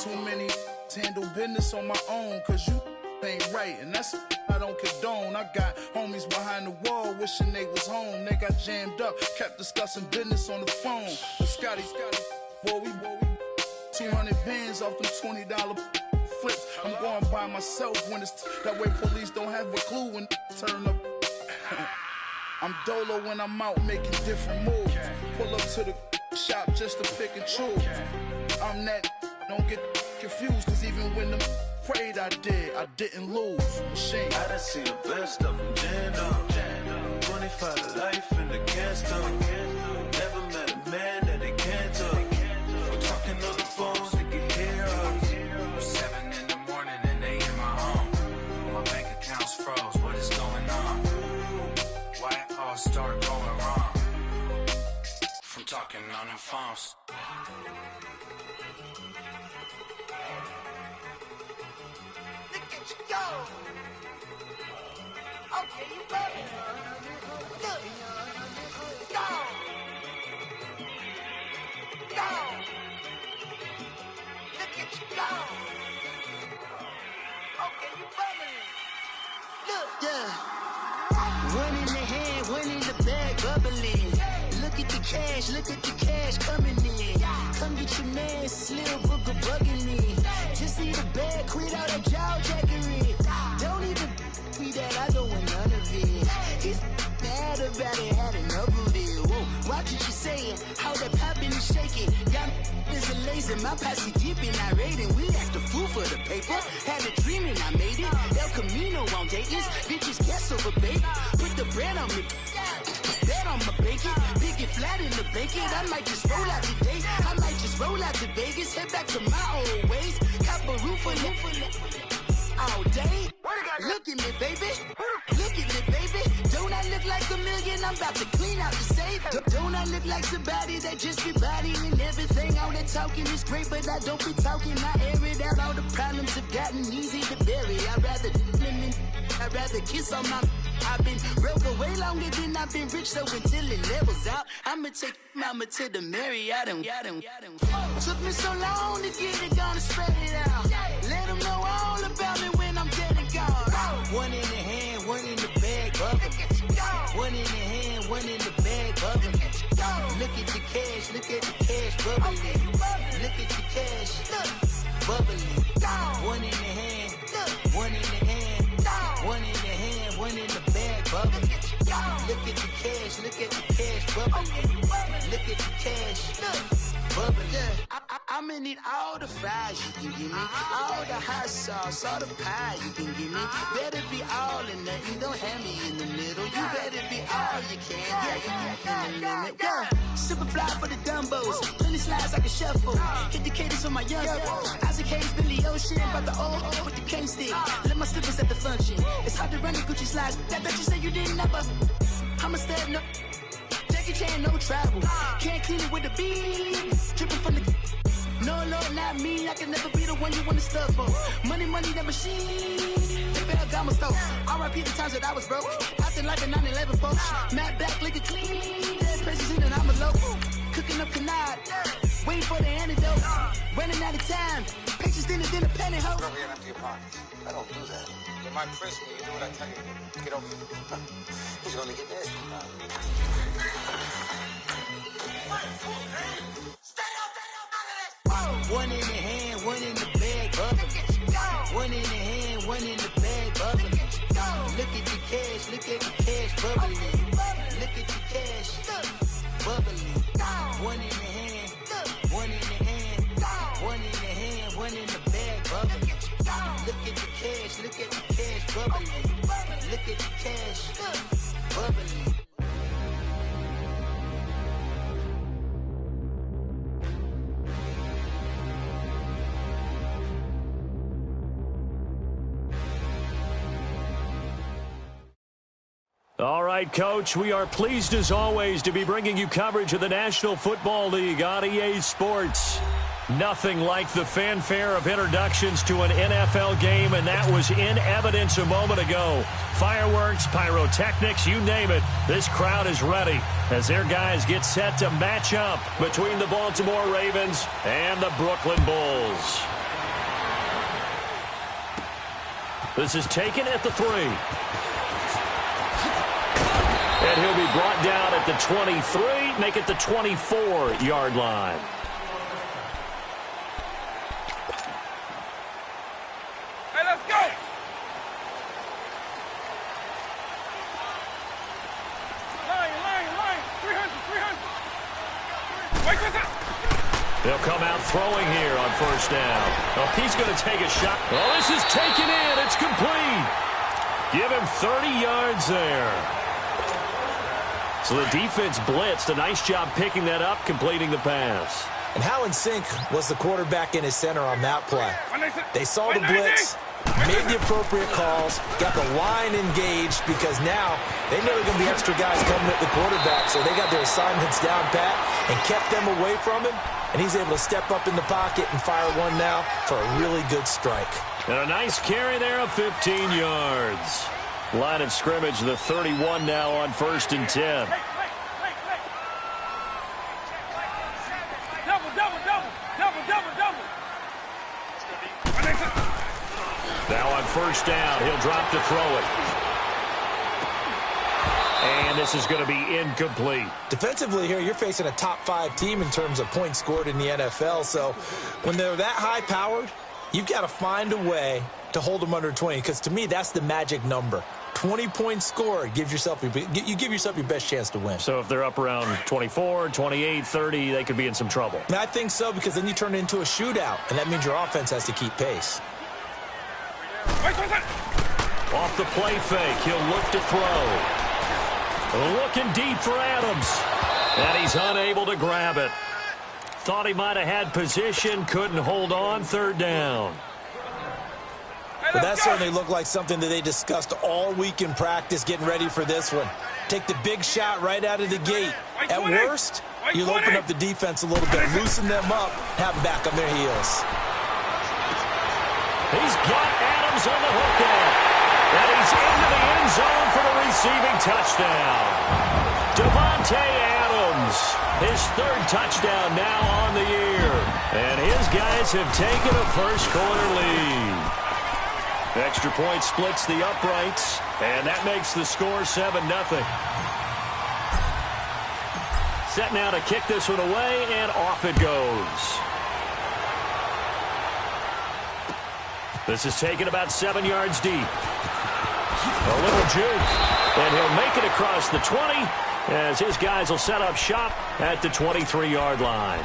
Too many handle business on my own, cause you ain't right, and that's I don't condone. I got homies behind the wall wishing they was home. They got jammed up, kept discussing business on the phone. But Scotty, boy, we 200 bands off them $20 flips. I'm going by myself when it's that way. Police don't have a clue when turn up. I'm dolo when I'm out making different moves. Pull up to the shop just to pick and choose. I'm that, don't get confused, cause even when them prayed I didn't lose. Machine. I done seen the best of them jammed up. 25 to life in the cast up. Never met a man that they can't talk. We're talking on the phones, they can hear us. 7 in the morning and they in my home. My bank account's froze, what is going on? Why it all start going wrong? From talking on the phones. Go! Okay, you ready? Look! Go! Go! Look at you go! Okay, you bumming. Look! Yeah. One in the hand, one in the bag, bubbling. Look at the cash coming in. Come get your man, Slim Booker bugging me. Just see the bag, quit all that jaw jackery. Don't even be that, I don't want none of it. He's mad about it, had enough of it. Whoa, watch what you saying, how that poppin' and shaking. Y'all is a lazy, my posse dipping, I raiding. We act a fool for the paper. Had a dream and I made it. El Camino on Dayton's, bitches guess over bait. Put the bread on me. Bet on my bacon, big and flat in the bacon. I might just roll out today. I might just roll out to Vegas, head back to my old ways. Cop a roof for all day. Look at me, baby. Look at me, baby. Don't I look like a million? I'm about to clean out the safe. Don't I look like somebody that just be bodying everything? All that talking is great, but I don't be talking. I air it out. All the problems have gotten easy to bury. I'd rather kiss on my. I've been broke way longer than I've been rich, so until it levels out, I'ma take mama to the Marriott and took me so long to get it gone and spread it out. Let them know all about me when I'm dead and gone. One in the hand, one in the bag, bubbling. One in the hand, one in the bag, bubbling. Look at the cash, bubbling. Look at the cash, bubbling. One in the hand, one in the hand, one in the hand, one in the bag, bubbling. Look at the cash, bubbling. Look at the cash, bubbling. I'ma need all the fries you can give me, all the hot sauce, all the pie you can give me. Better be all or nothing, don't have me in the middle. You better be all you can, yeah, in the limit. Yeah. Super fly for the Dumbos, plenty slides I can shuffle. Hit the cadence on my young Isaac Hayes, Billy Ocean, about the old with the cane stick. Let my slippers at the function. It's hard to run the Gucci slides. That bet you say you didn't never. I'ma step no. Jackie Chan, no travel. Can't clean it with the beat. Dripping from the. No, not me. I can never be the one you wanna stuff for. Money, that machine. They fell down my stove. R.I.P. the times that I was broke. Acting like a 9/11 folks. Matt back, looking clean. Dead president and I'm a local. Cooking up canard. Waiting for the antidote. Running out of time. Pictures thinner than a penny hoe. Don't get empty your pockets. I don't do that. You might press me. You do what I tell you to. Get over here. He's gonna get nasty. One in the hand, one in the bag, bubbling. One in the hand, one in the bag, bubbling. Look at the cash, bubbling. Look at the cash, bubbling. One in the hand, one in the hand, one in the hand, one in the bag, bubbling. Look at the cash, bubbling. Look at the cash, bubbling. All right, Coach, we are pleased as always to be bringing you coverage of the National Football League on EA Sports. Nothing like the fanfare of introductions to an NFL game, and that was in evidence a moment ago. Fireworks, pyrotechnics, you name it. This crowd is ready as their guys get set to match up between the Baltimore Ravens and the Brooklyn Bulls. This is taken at the 3. And he'll be brought down at the 23, make it the 24-yard line. Hey, let's go! Line. 300. Wait, what's up? They'll come out throwing here on first down. Oh, he's going to take a shot. Oh, this is taken in. It's complete. Give him 30 yards there. So the defense blitzed. A nice job picking that up, completing the pass. And how in sync was the quarterback and his center on that play? They saw the blitz, made the appropriate calls, got the line engaged because now they know there are going to be extra guys coming at the quarterback, so they got their assignments down pat and kept them away from him, and he's able to step up in the pocket and fire one now for a really good strike. And a nice carry there of 15 yards. Line of scrimmage, the 31 now on 1st and 10. Now on first down, he'll drop to throw it. And this is going to be incomplete. Defensively here, you're facing a top 5 team in terms of points scored in the NFL. So when they're that high-powered, you've got to find a way to hold them under 20, because to me, that's the magic number. 20 points scored, you give yourself your best chance to win. So if they're up around 24, 28, 30, they could be in some trouble. And I think so, because then you turn it into a shootout, and that means your offense has to keep pace. Off the play fake, he'll look to throw. Looking deep for Adams. And he's unable to grab it. Thought he might have had position, couldn't hold on, 3rd down. But that certainly looked like something that they discussed all week in practice getting ready for this one. Take the big shot right out of the gate. At worst, you'll open up the defense a little bit, loosen them up, have them back on their heels. He's got Adams on the hook out. And he's into the end zone for the receiving touchdown. Davante Adams, his 3rd touchdown now on the year. And his guys have taken a first-quarter lead. Extra point splits the uprights, and that makes the score 7-0. Set now to kick this one away, and off it goes. This is taken about 7 yards deep. A little juke, and he'll make it across the 20 as his guys will set up shop at the 23-yard line.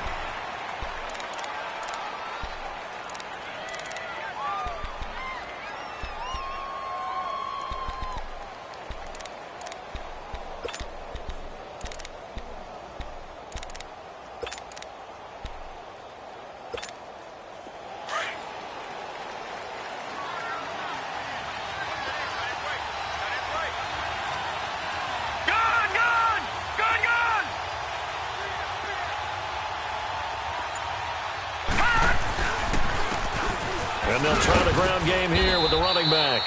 And they'll try the ground game here with the running back.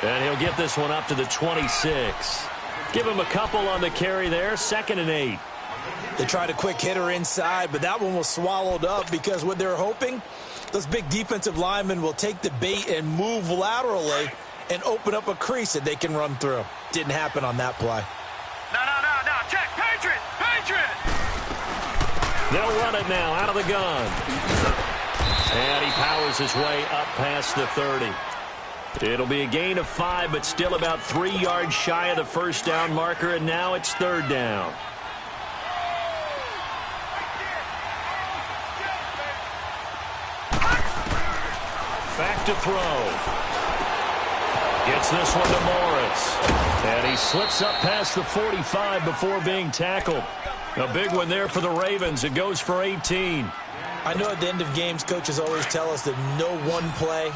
And he'll get this one up to the 26. Give him a couple on the carry there, 2nd and 8. They tried a quick hitter inside, but that one was swallowed up because what they're hoping, those big defensive linemen will take the bait and move laterally and open up a crease that they can run through. Didn't happen on that play. No. Check. Patriot. They'll run it now out of the gun. And he powers his way up past the 30. It'll be a gain of 5, but still about 3 yards shy of the first down marker, and now it's 3rd down. Back to throw. Gets this one to Morris. And he slips up past the 45 before being tackled. A big one there for the Ravens. It goes for 18. I know at the end of games, coaches always tell us that no one play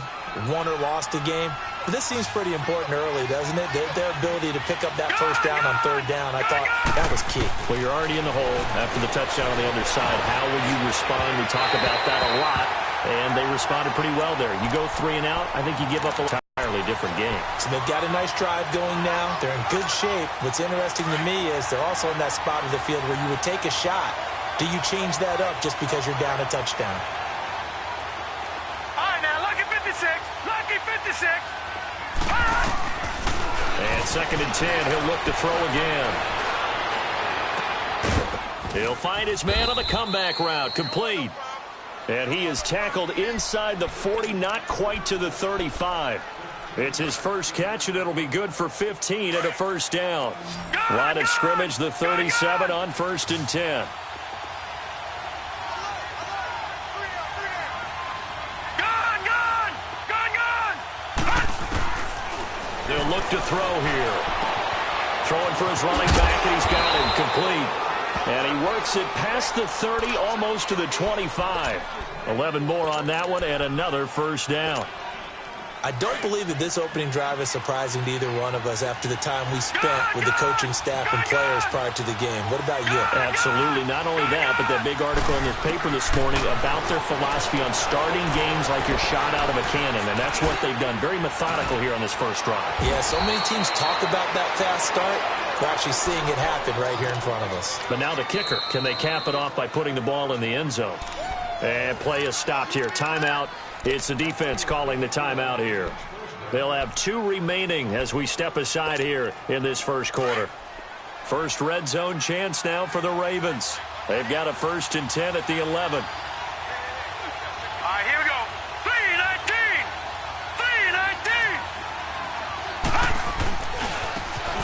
won or lost a game. But this seems pretty important early, doesn't it? Their ability to pick up that first down on 3rd down, I thought that was key. Well, you're already in the hole after the touchdown on the other side. How will you respond? We talk about that a lot, and they responded pretty well there. You go 3 and out, I think you give up a entirely different game. So they've got a nice drive going now. They're in good shape. What's interesting to me is they're also in that spot of the field where you would take a shot. Do you change that up just because you're down a touchdown? All right, now, lucky 56. Lucky 56. 2nd and 10. He'll look to throw again. He'll find his man on the comeback route. Complete. And he is tackled inside the 40, not quite to the 35. It's his first catch, and it'll be good for 15 and a first down. Line of scrimmage, the 37 on 1st and 10. They'll look to throw here. Throwing for his running back, and he's got him complete. And he works it past the 30, almost to the 25. 11 more on that one, and another first down. I don't believe that this opening drive is surprising to either one of us after the time we spent with the coaching staff and players prior to the game. What about you? Absolutely. Not only that, but that big article in the paper this morning about their philosophy on starting games like you're shot out of a cannon, and that's what they've done. Very methodical here on this first drive. Yeah, so many teams talk about that fast start. We're actually seeing it happen right here in front of us. But now the kicker. Can they cap it off by putting the ball in the end zone? And play is stopped here. Timeout. It's the defense calling the timeout here. They'll have 2 remaining as we step aside here in this first quarter. First red zone chance now for the Ravens. They've got a 1st and 10 at the 11. All right, here we go. 3-19.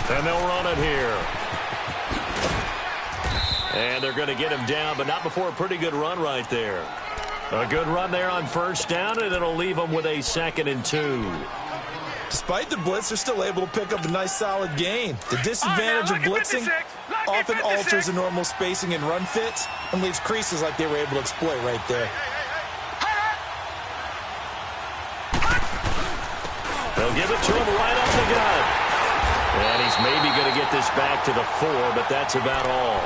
3-19. And they'll run it here. And they're going to get him down, but not before a pretty good run right there. A good run there on first down, and it'll leave them with a 2nd and 2. Despite the blitz, they're still able to pick up a nice solid gain. The disadvantage of blitzing often alters the normal spacing and run fits and leaves creases like they were able to exploit right there. They'll give it to him right up the gut. And he's maybe going to get this back to the 4, but that's about all.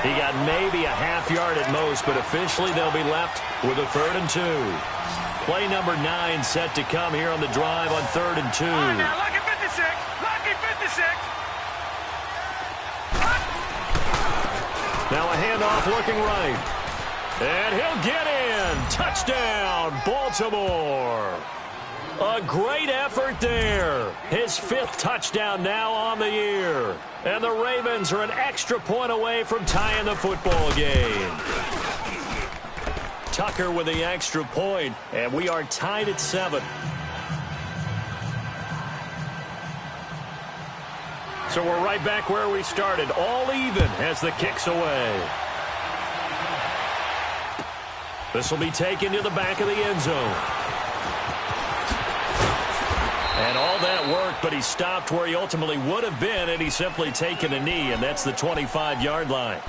He got maybe a half yard at most, but officially they'll be left with a 3rd and 2. Play number 9 set to come here on the drive on 3rd and 2. Now, lucky 56. Lucky 56. Now a handoff looking right. And he'll get in. Touchdown, Baltimore. A great effort there. His 5th touchdown now on the year. And the Ravens are an extra point away from tying the football game. Tucker with the extra point, and we are tied at 7. So we're right back where we started, all even as the kick's away. This will be taken to the back of the end zone. And all that worked, but he stopped where he ultimately would have been, and he's simply taken a knee, and that's the 25-yard line.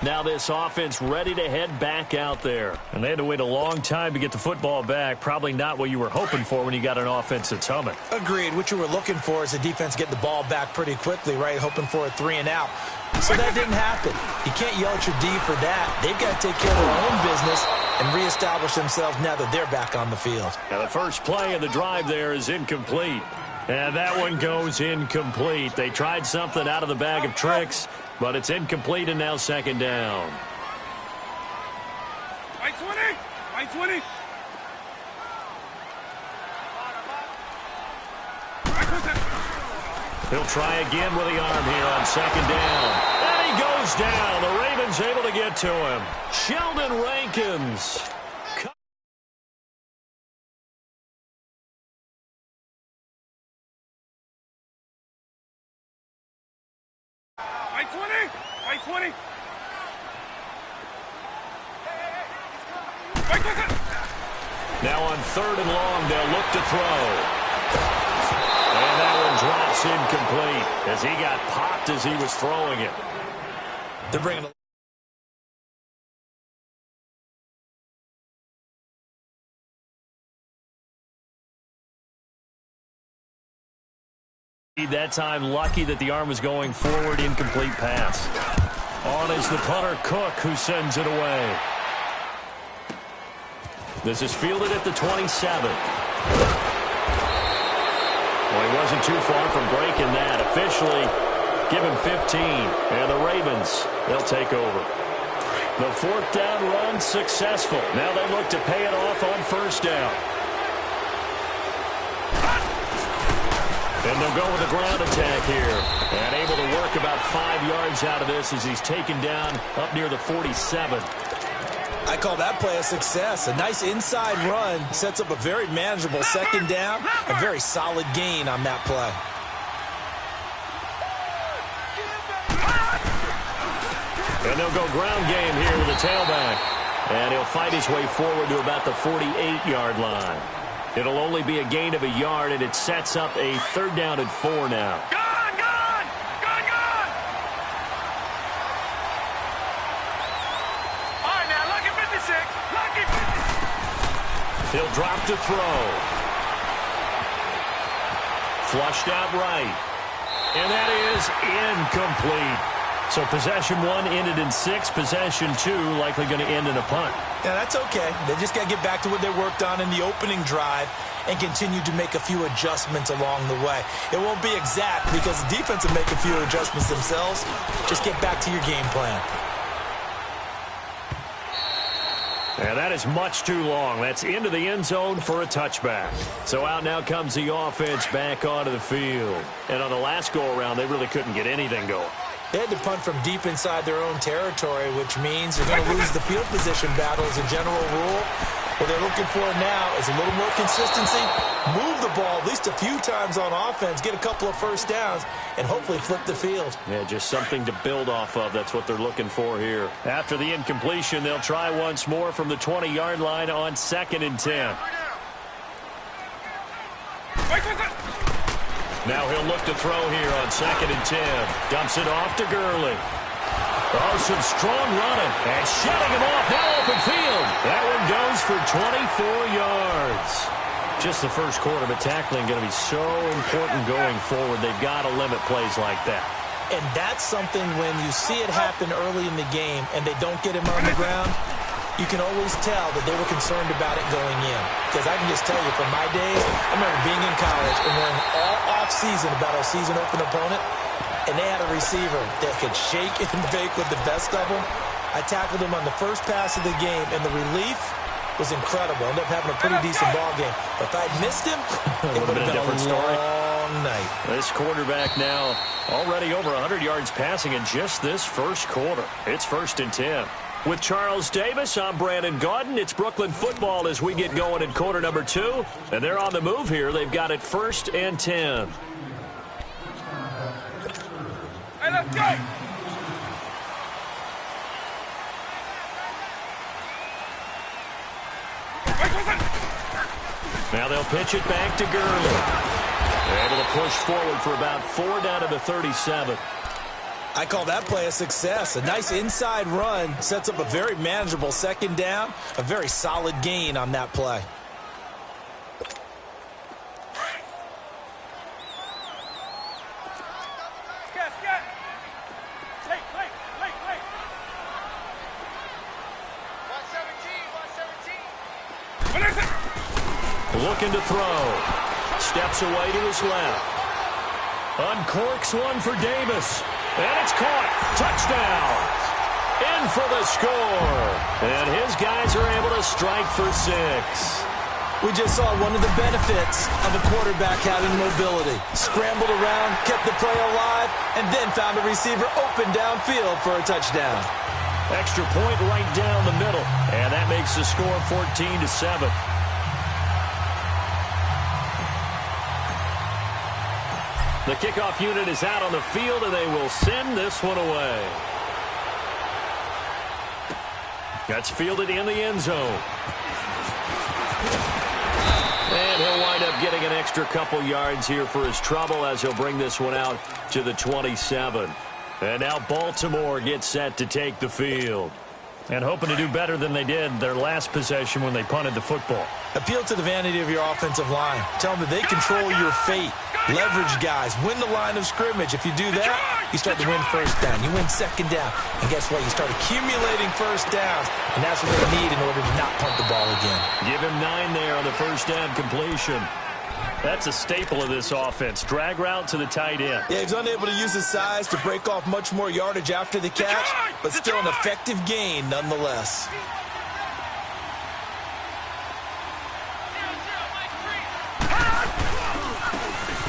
Now this offense ready to head back out there. And they had to wait a long time to get the football back. Probably not what you were hoping for when you got an offense that's humming. Agreed. What you were looking for is the defense get the ball back pretty quickly, right? Hoping for a 3 and out. So that didn't happen. You can't yell at your D for that. They've got to take care of their own business and reestablish themselves now that they're back on the field. Now the first play of the drive there is incomplete. And that one goes incomplete. They tried something out of the bag of tricks, but it's incomplete and now 2nd down. Right 20. Right 20. He'll try again with the arm here on 2nd down. And he goes down. The Ravens able to get to him. Sheldon Rankins. Right 20. Right 20. Right 20. Now on 3rd and long, they'll look to throw. And that one drops incomplete as he got popped as he was throwing it. They're bringing it. That time lucky that the arm was going forward, incomplete pass. On is the punter Cook, who sends it away. This is fielded at the 27. Well, he wasn't too far from breaking that. Officially, give him 15. And the Ravens, they'll take over. The 4th down run successful. Now they look to pay it off on 1st down. And they'll go with a ground attack here. And able to work about 5 yards out of this as he's taken down up near the 47. I call that play a success. A nice inside run sets up a very manageable second down. A very solid gain on that play. And they'll go ground game here with a tailback. And he'll fight his way forward to about the 48-yard line. It'll only be a gain of a yard, and it sets up a 3rd down and 4 now. Gone, gone! Gone, gone! All right, now, lucky 56. Lucky 56. He'll drop to throw. Flushed out right. And that is incomplete. So possession 1 ended in 6. Possession 2 likely going to end in a punt. Yeah, that's okay. They just got to get back to what they worked on in the opening drive and continue to make a few adjustments along the way. It won't be exact because the defense will make a few adjustments themselves. Just get back to your game plan. And that is much too long. That's into the end zone for a touchback. So out now comes the offense back onto the field. And on the last go-around, they really couldn't get anything going. They had to punt from deep inside their own territory, which means you're going to lose the field position battle as a general rule. What they're looking for now is a little more consistency, move the ball at least a few times on offense, get a couple of first downs, and hopefully flip the field. Yeah, just something to build off of. That's what they're looking for here. After the incompletion, they'll try once more from the 20-yard line on 2nd and 10. Now he'll look to throw here on 2nd and 10. Dumps it off to Gurley. Oh, some strong running. And shutting him off. Now open field. That one goes for 24 yards. Just the first quarter, but tackling going to be so important going forward. They've got to limit plays like that. And that's something when you see it happen early in the game and they don't get him on the ground, you can always tell that they were concerned about it going in. Because I can just tell you, from my days, I remember being in college and worrying all off-season about our season-open opponent, and they had a receiver that could shake and bake with the best of them. I tackled him on the first pass of the game, and the relief was incredible. Ended up having a pretty decent ball game. But if I'd missed him, it would have been a different long night. This quarterback now already over 100 yards passing in just this first quarter. It's 1st and 10. With Charles Davis, I'm Brandon Gaudin. It's Brooklyn football as we get going in quarter number 2. And they're on the move here. They've got it 1st and 10. Hey, let's go! Now they'll pitch it back to Gurley. They're able to push forward for about 4 down to the 37. I call that play a success. A nice inside run sets up a very manageable second down. A very solid gain on that play. Looking to throw. Steps away to his left. Uncorks one for Davis. And it's caught. Touchdown. In for the score. And his guys are able to strike for 6. We just saw one of the benefits of a quarterback having mobility. Scrambled around, kept the play alive, and then found a receiver open downfield for a touchdown. Extra point right down the middle. And that makes the score 14-7. The kickoff unit is out on the field, and they will send this one away. That's fielded in the end zone. And he'll wind up getting an extra couple yards here for his trouble as he'll bring this one out to the 27. And now Baltimore gets set to take the field. And hoping to do better than they did their last possession when they punted the football. Appeal to the vanity of your offensive line. Tell them that they control your fate. Leverage guys. Win the line of scrimmage. If you do that, you start to win first down. You win second down. And guess what? You start accumulating first downs. And that's what they need in order to not punt the ball again. Give him 9 there on the first down completion. That's a staple of this offense. Drag route to the tight end. Yeah, he's unable to use his size to break off much more yardage after the catch, but still an effective gain nonetheless.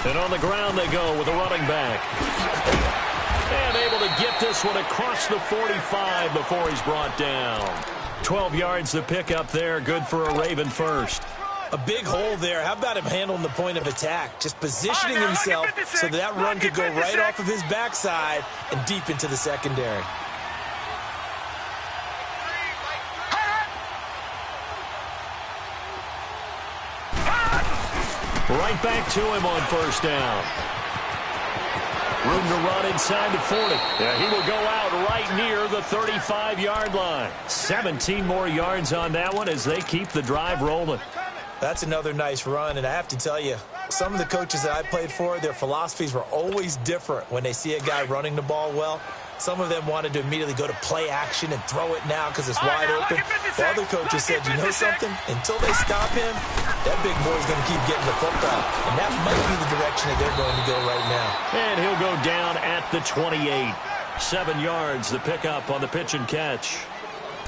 And on the ground they go with a running back. And able to get this one across the 45 before he's brought down. 12 yards to pick up there. Good for a Raven first. A big hole there. How about him handling the point of attack? Just positioning himself so that run could go right off of his backside and deep into the secondary. Right back to him on first down. Room to run inside the 40. Yeah, he will go out right near the 35-yard line. 17 more yards on that one as they keep the drive rolling. That's another nice run, and I have to tell you, some of the coaches that I played for, their philosophies were always different when they see a guy running the ball well. Some of them wanted to immediately go to play action and throw it now because it's wide open. While other coaches said, you know something? Until they stop him, that big boy's going to keep getting the football. And that might be the direction that they're going to go right now. And he'll go down at the 28. 7 yards, the pickup on the pitch and catch.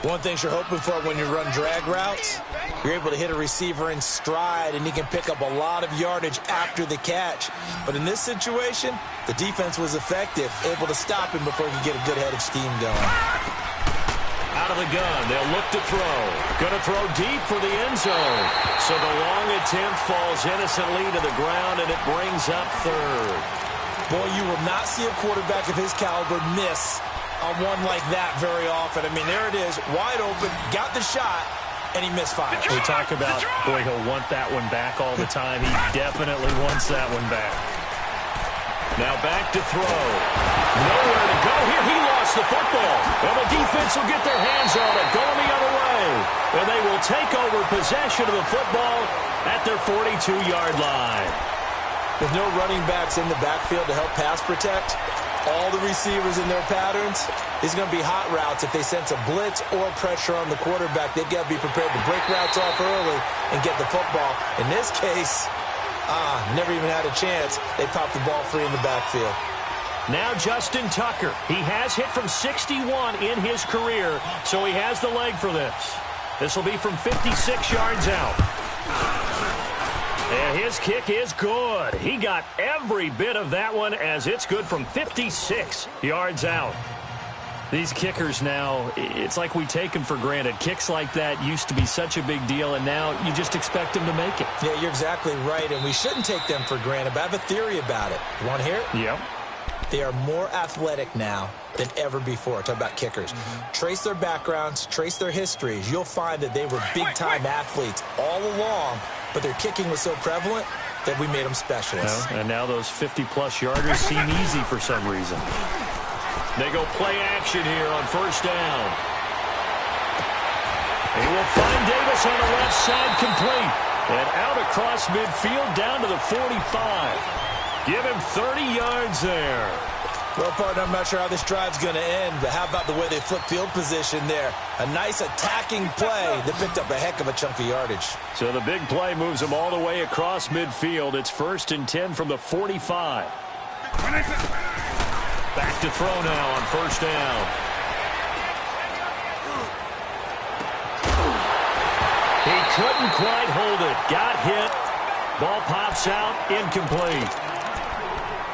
One thing you're hoping for when you run drag routes, you're able to hit a receiver in stride, and he can pick up a lot of yardage after the catch. But in this situation, the defense was effective, able to stop him before he could get a good head of steam going. Out of the gun, they'll look to throw. Going to throw deep for the end zone. So the long attempt falls innocently to the ground, and it brings up third. Boy, you will not see a quarterback of his caliber miss on one like that very often. I mean, there it is, wide open, got the shot, and he misfired. We talk about, boy, he'll want that one back all the time. He definitely wants that one back. Now back to throw. Nowhere to go here. He lost the football. And the defense will get their hands on it, going the other way. And they will take over possession of the football at their 42-yard line. With no running backs in the backfield to help pass protect, all the receivers in their patterns, it's going to be hot routes. If they sense a blitz or pressure on the quarterback, they've got to be prepared to break routes off early and get the football. In this case, never even had a chance. They popped the ball free in the backfield. Now Justin Tucker. He has hit from 61 in his career, so he has the leg for this. This will be from 56 yards out. And his kick is good. He got every bit of that one as it's good from 56 yards out. These kickers now, it's like we take them for granted. Kicks like that used to be such a big deal, and now you just expect them to make it. Yeah, you're exactly right, and we shouldn't take them for granted, but I have a theory about it. You want to hear it? Yep. They are more athletic now than ever before. Talk about kickers. Trace their backgrounds, trace their histories. You'll find that they were big-time athletes all along, but their kicking was so prevalent that we made them specialists. Well, and now those 50-plus yarders seem easy for some reason. They go play action here on first down. He will find Davis on the left side, complete. And out across midfield down to the 45. Give him 30 yards there. Well, partner, I'm not sure how this drive's going to end, but how about the way they flip field position there? A nice attacking play that picked up a heck of a chunk of yardage. So the big play moves them all the way across midfield. It's 1st and 10 from the 45. Back to throw now on first down. He couldn't quite hold it. Got hit. Ball pops out. Incomplete.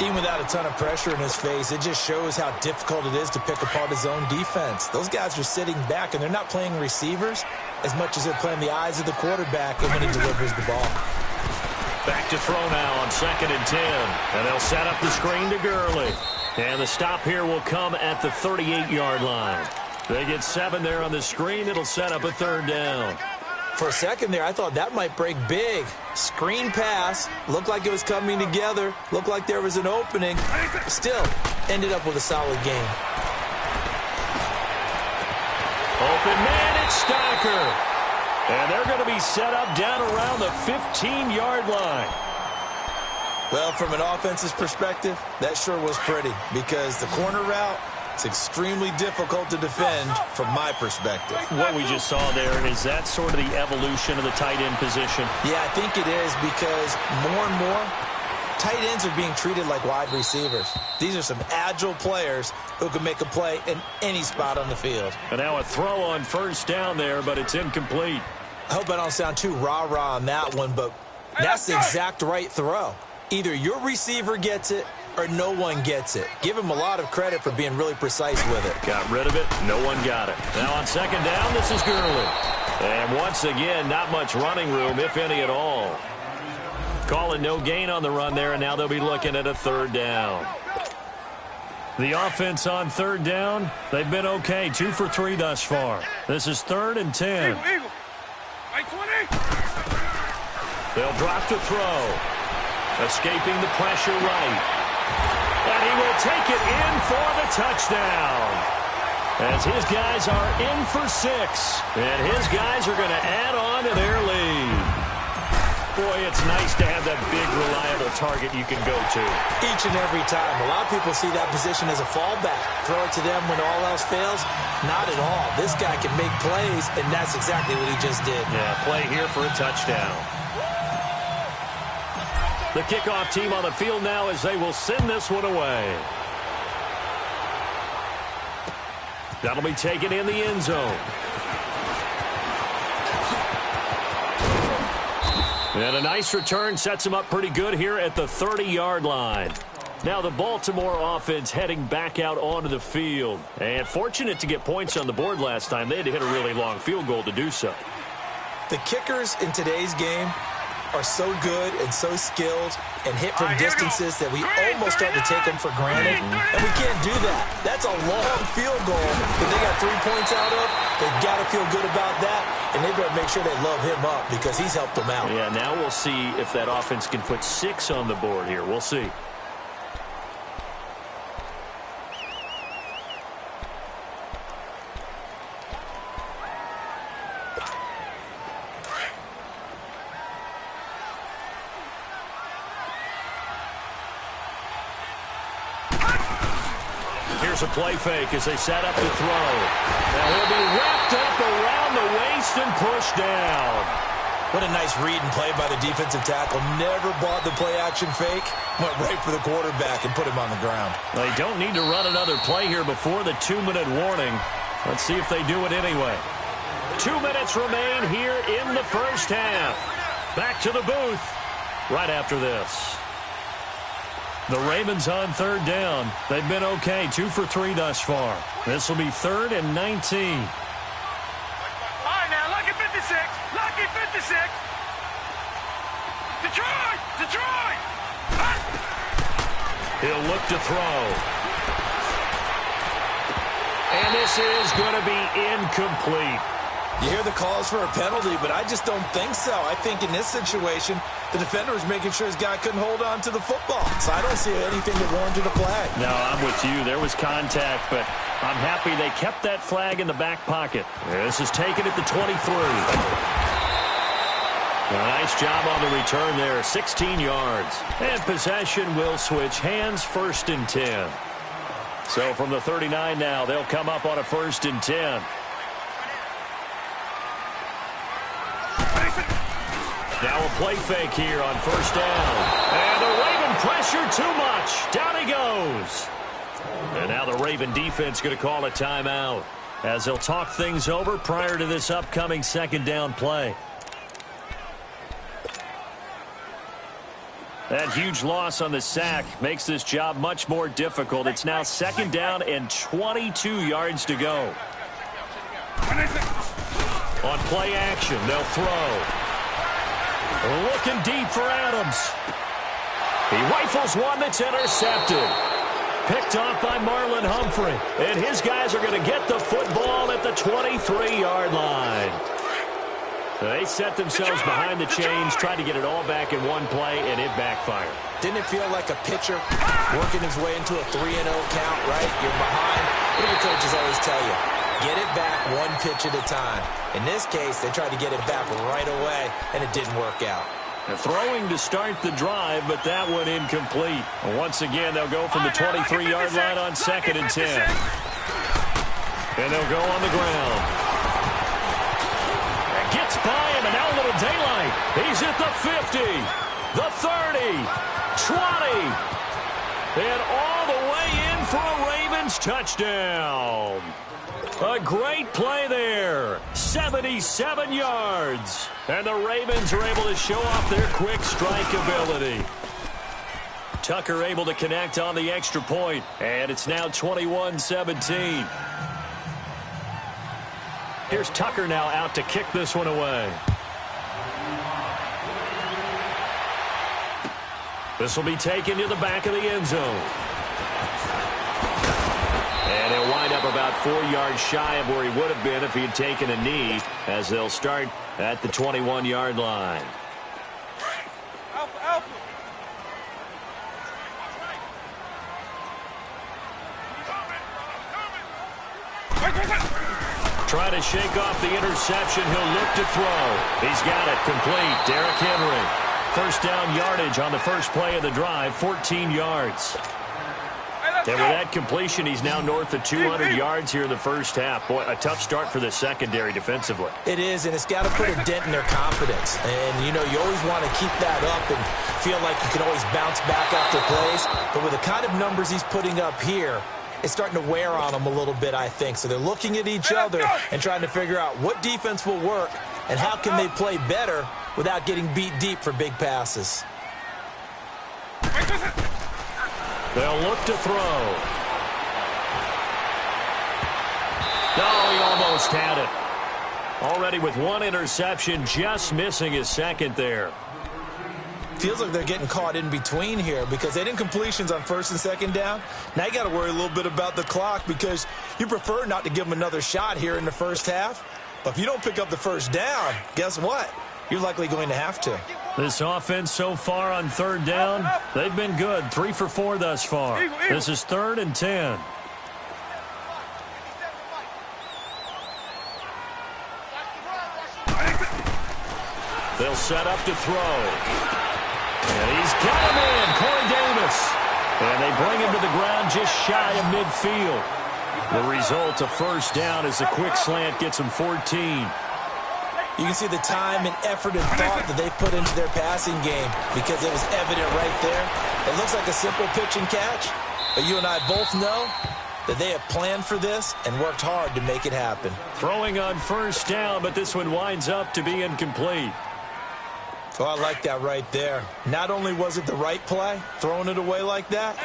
Even without a ton of pressure in his face, it just shows how difficult it is to pick apart his own defense. Those guys are sitting back, and they're not playing receivers as much as they're playing the eyes of the quarterback and when he delivers the ball. Back to throw now on 2nd and 10. And they'll set up the screen to Gurley. And the stop here will come at the 38-yard line. They get 7 there on the screen. It'll set up a 3rd down. For a second there, I thought that might break big. Screen pass. Looked like it was coming together. Looked like there was an opening. Still, ended up with a solid game. Open man, it's Stocker. And they're going to be set up down around the 15-yard line. Well, from an offense's perspective, that sure was pretty because the corner route, it's extremely difficult to defend from my perspective. What we just saw there, is that sort of the evolution of the tight end position? Yeah, I think it is because more and more, tight ends are being treated like wide receivers. These are some agile players who can make a play in any spot on the field. And now a throw on first down there, but it's incomplete. I hope I don't sound too rah-rah on that one, but that's the exact right throw. Either your receiver gets it or no one gets it. Give him a lot of credit for being really precise with it. Got rid of it. No one got it. Now on second down, this is Gurley. And once again, not much running room, if any at all. Calling no gain on the run there, and now they'll be looking at a third down. The offense on third down, they've been okay. 2 for 3 thus far. This is 3rd and 10. Eagle. Right 20. They'll drop to throw. Escaping the pressure right. And he will take it in for the touchdown. As his guys are in for 6. And his guys are going to add on to their lead. Boy, it's nice to have that big, reliable target you can go to. Each and every time. A lot of people see that position as a fallback. Throw it to them when all else fails. Not at all. This guy can make plays, and that's exactly what he just did. Yeah, play here for a touchdown. The kickoff team on the field now as they will send this one away. That'll be taken in the end zone. And a nice return sets him up pretty good here at the 30-yard line. Now the Baltimore offense heading back out onto the field. And fortunate to get points on the board last time. They had to hit a really long field goal to do so. The kickers in today's game are so good and so skilled and hit from distances that we almost start to take them for granted. And we can't do that. That's a long field goal that they got 3 points out of. They've got to feel good about that, and they better make sure they love him up because he's helped them out. Yeah, now we'll see if that offense can put 6 on the board here. We'll see. A play fake as they set up to throw. Now he'll be wrapped up around the waist and pushed down. What a nice read and play by the defensive tackle. Never bought the play action fake. Went right for the quarterback and put him on the ground. They don't need to run another play here before the 2-minute warning. Let's see if they do it anyway. 2 minutes remain here in the first half. Back to the booth right after this. The Ravens on third down. They've been okay. 2 for 3 thus far. This will be 3rd and 19. All right, now, lucky 56. Lucky 56. Detroit! Detroit! He'll look to throw. And this is going to be incomplete. You hear the calls for a penalty, but I just don't think so. I think in this situation, the defender was making sure his guy couldn't hold on to the football. So I don't see anything that warranted a flag. No, I'm with you. There was contact, but I'm happy they kept that flag in the back pocket. This is taken at the 23. A nice job on the return there, 16 yards. And possession will switch hands, 1st and 10. So from the 39 now, they'll come up on a 1st and 10. Now a play fake here on 1st down. And the Raven pressure too much. Down he goes. And now the Raven defense going to call a timeout as they'll talk things over prior to this upcoming 2nd down play. That huge loss on the sack makes this job much more difficult. It's now 2nd down and 22 yards to go. On play action, they'll throw. Looking deep for Adams. He rifles one that's intercepted. Picked off by Marlon Humphrey. And his guys are going to get the football at the 23-yard line. They set themselves behind the chains, tried to get it all back in one play, and it backfired. Didn't it feel like a pitcher working his way into a 3-0 count, right? You're behind. What do the coaches always tell you? Get it back one pitch at a time. In this case, they tried to get it back right away, and it didn't work out. They're throwing to start the drive, but that one incomplete. Once again, they'll go from the 23-yard line on 2nd and 10. And they'll go on the ground. Gets by him, and now a little daylight. He's at the 50, the 30, 20, and all the way in for a Ravens touchdown. A great play there. 77 yards. And the Ravens are able to show off their quick strike ability. Tucker able to connect on the extra point, and it's now 21-17. Here's Tucker now out to kick this one away. This will be taken to the back of the end zone. And he'll wind up about 4 yards shy of where he would have been if he had taken a knee, as they'll start at the 21-yard line. Trying to shake off the interception. He'll look to throw. He's got it complete. Derrick Henry. First down yardage on the first play of the drive, 14 yards. And with that completion, he's now north of 200 yards here in the first half. Boy, a tough start for the secondary defensively. It is, and it's got to put a dent in their confidence. And, you know, you always want to keep that up and feel like you can always bounce back after plays. But with the kind of numbers he's putting up here, it's starting to wear on them a little bit, I think. So they're looking at each other and trying to figure out what defense will work and how can they play better without getting beat deep for big passes. They'll look to throw. No, he almost had it. Already with one interception, just missing his second there. Feels like they're getting caught in between here because they didn't completions on first and second down. Now you got to worry a little bit about the clock because you prefer not to give them another shot here in the first half. But if you don't pick up the first down, guess what? You're likely going to have to. This offense so far on third down, they've been good. 3 for 4 thus far. This is 3rd and 10. They'll set up to throw. And he's got him in, Corey Davis. And they bring him to the ground just shy of midfield. The result, a first down, as a quick slant gets him 14. You can see the time and effort and thought that they put into their passing game because it was evident right there. It looks like a simple pitch and catch, but you and I both know that they have planned for this and worked hard to make it happen. Throwing on first down, but this one winds up to be incomplete. Oh, I like that right there. Not only was it the right play, throwing it away like that,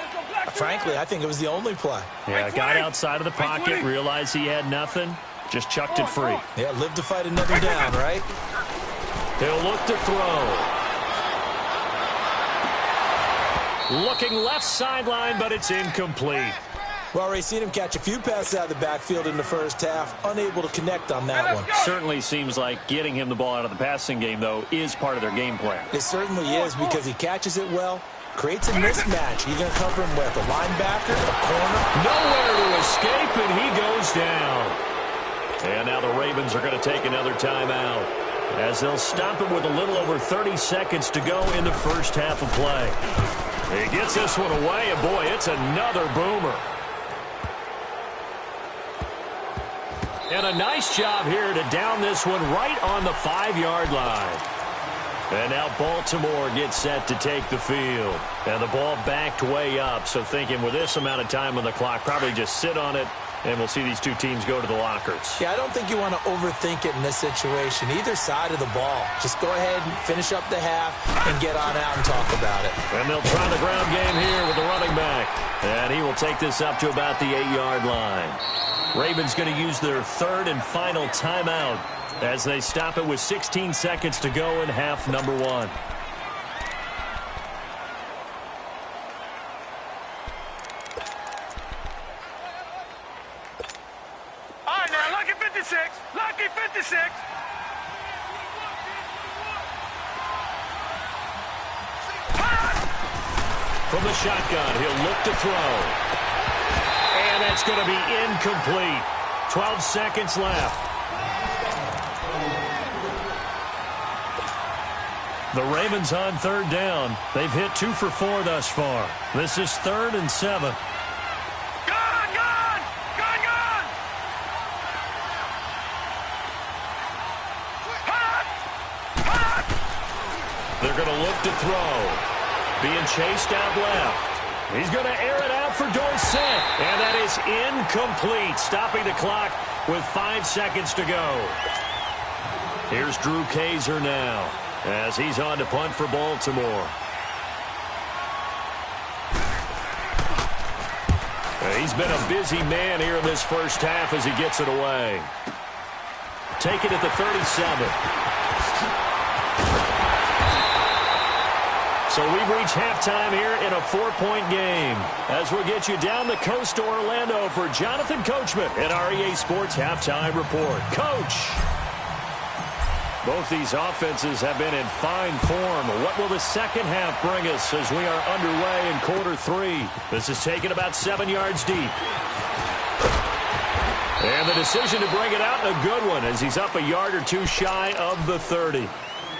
frankly, I think it was the only play. Yeah, got outside of the pocket, realized he had nothing, just chucked it free. Yeah, live to fight another down, right? He'll look to throw. Looking left sideline, but it's incomplete. Well, Ray, seen him catch a few passes out of the backfield in the first half, unable to connect on that one. Certainly seems like getting him the ball out of the passing game, though, is part of their game plan. It certainly is because he catches it well, creates a mismatch. You're going to cover him with a linebacker, a corner. Nowhere to escape, and he goes down. And now the Ravens are going to take another timeout as they'll stop him with a little over 30 seconds to go in the first half of play. He gets this one away, and boy, it's another boomer. And a nice job here to down this one right on the 5-yard line. And now Baltimore gets set to take the field. And the ball backed way up, so thinking with this amount of time on the clock, probably just sit on it, and we'll see these two teams go to the lockers. Yeah, I don't think you want to overthink it in this situation. Either side of the ball. Just go ahead and finish up the half and get on out and talk about it. And they'll try the ground game here with the running back. And he will take this up to about the 8-yard line. Ravens going to use their third and final timeout as they stop it with 16 seconds to go in half number 1. All right, now, lucky 56. Lucky 56. From the shotgun, he'll look to throw. And that's going to be incomplete. 12 seconds left. The Ravens on third down. They've hit 2 for 4 thus far. This is 3rd and 7. They're going to look to throw. Being chased out left. He's going to air it out for Dorsett. And that is incomplete. Stopping the clock with 5 seconds to go. Here's Drew Kaiser now as he's on to punt for Baltimore. He's been a busy man here in this first half as he gets it away. Take it at the 37. So we've reached halftime here in a 4-point game. As we'll get you down the coast to Orlando for Jonathan Coachman at our EA Sports Halftime Report. Coach! Both these offenses have been in fine form. What will the second half bring us as we are underway in quarter 3? This is taken about 7 yards deep. And the decision to bring it out, a good one, as he's up a yard or two shy of the 30.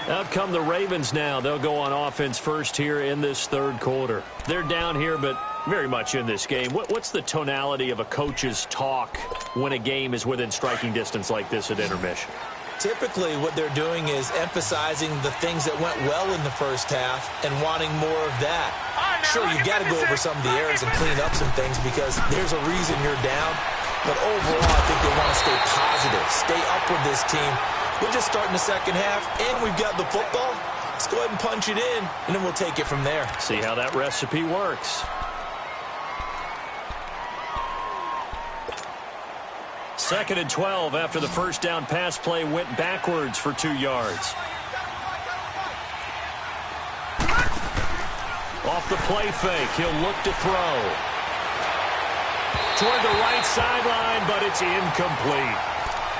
Out come the Ravens now. They'll go on offense first here in this third quarter. They're down here, but very much in this game. What's the tonality of a coach's talk when a game is within striking distance like this at intermission? Typically, what they're doing is emphasizing the things that went well in the first half and wanting more of that. Sure, you've got to go over some of the errors and clean up some things because there's a reason you're down. But overall, I think they want to stay positive, stay up with this team. We're just starting the second half, and we've got the football. Let's go ahead and punch it in, and then we'll take it from there. See how that recipe works. Second and 12 after the first down pass play went backwards for 2 yards. Off the play fake, he'll look to throw. Toward the right sideline, but it's incomplete.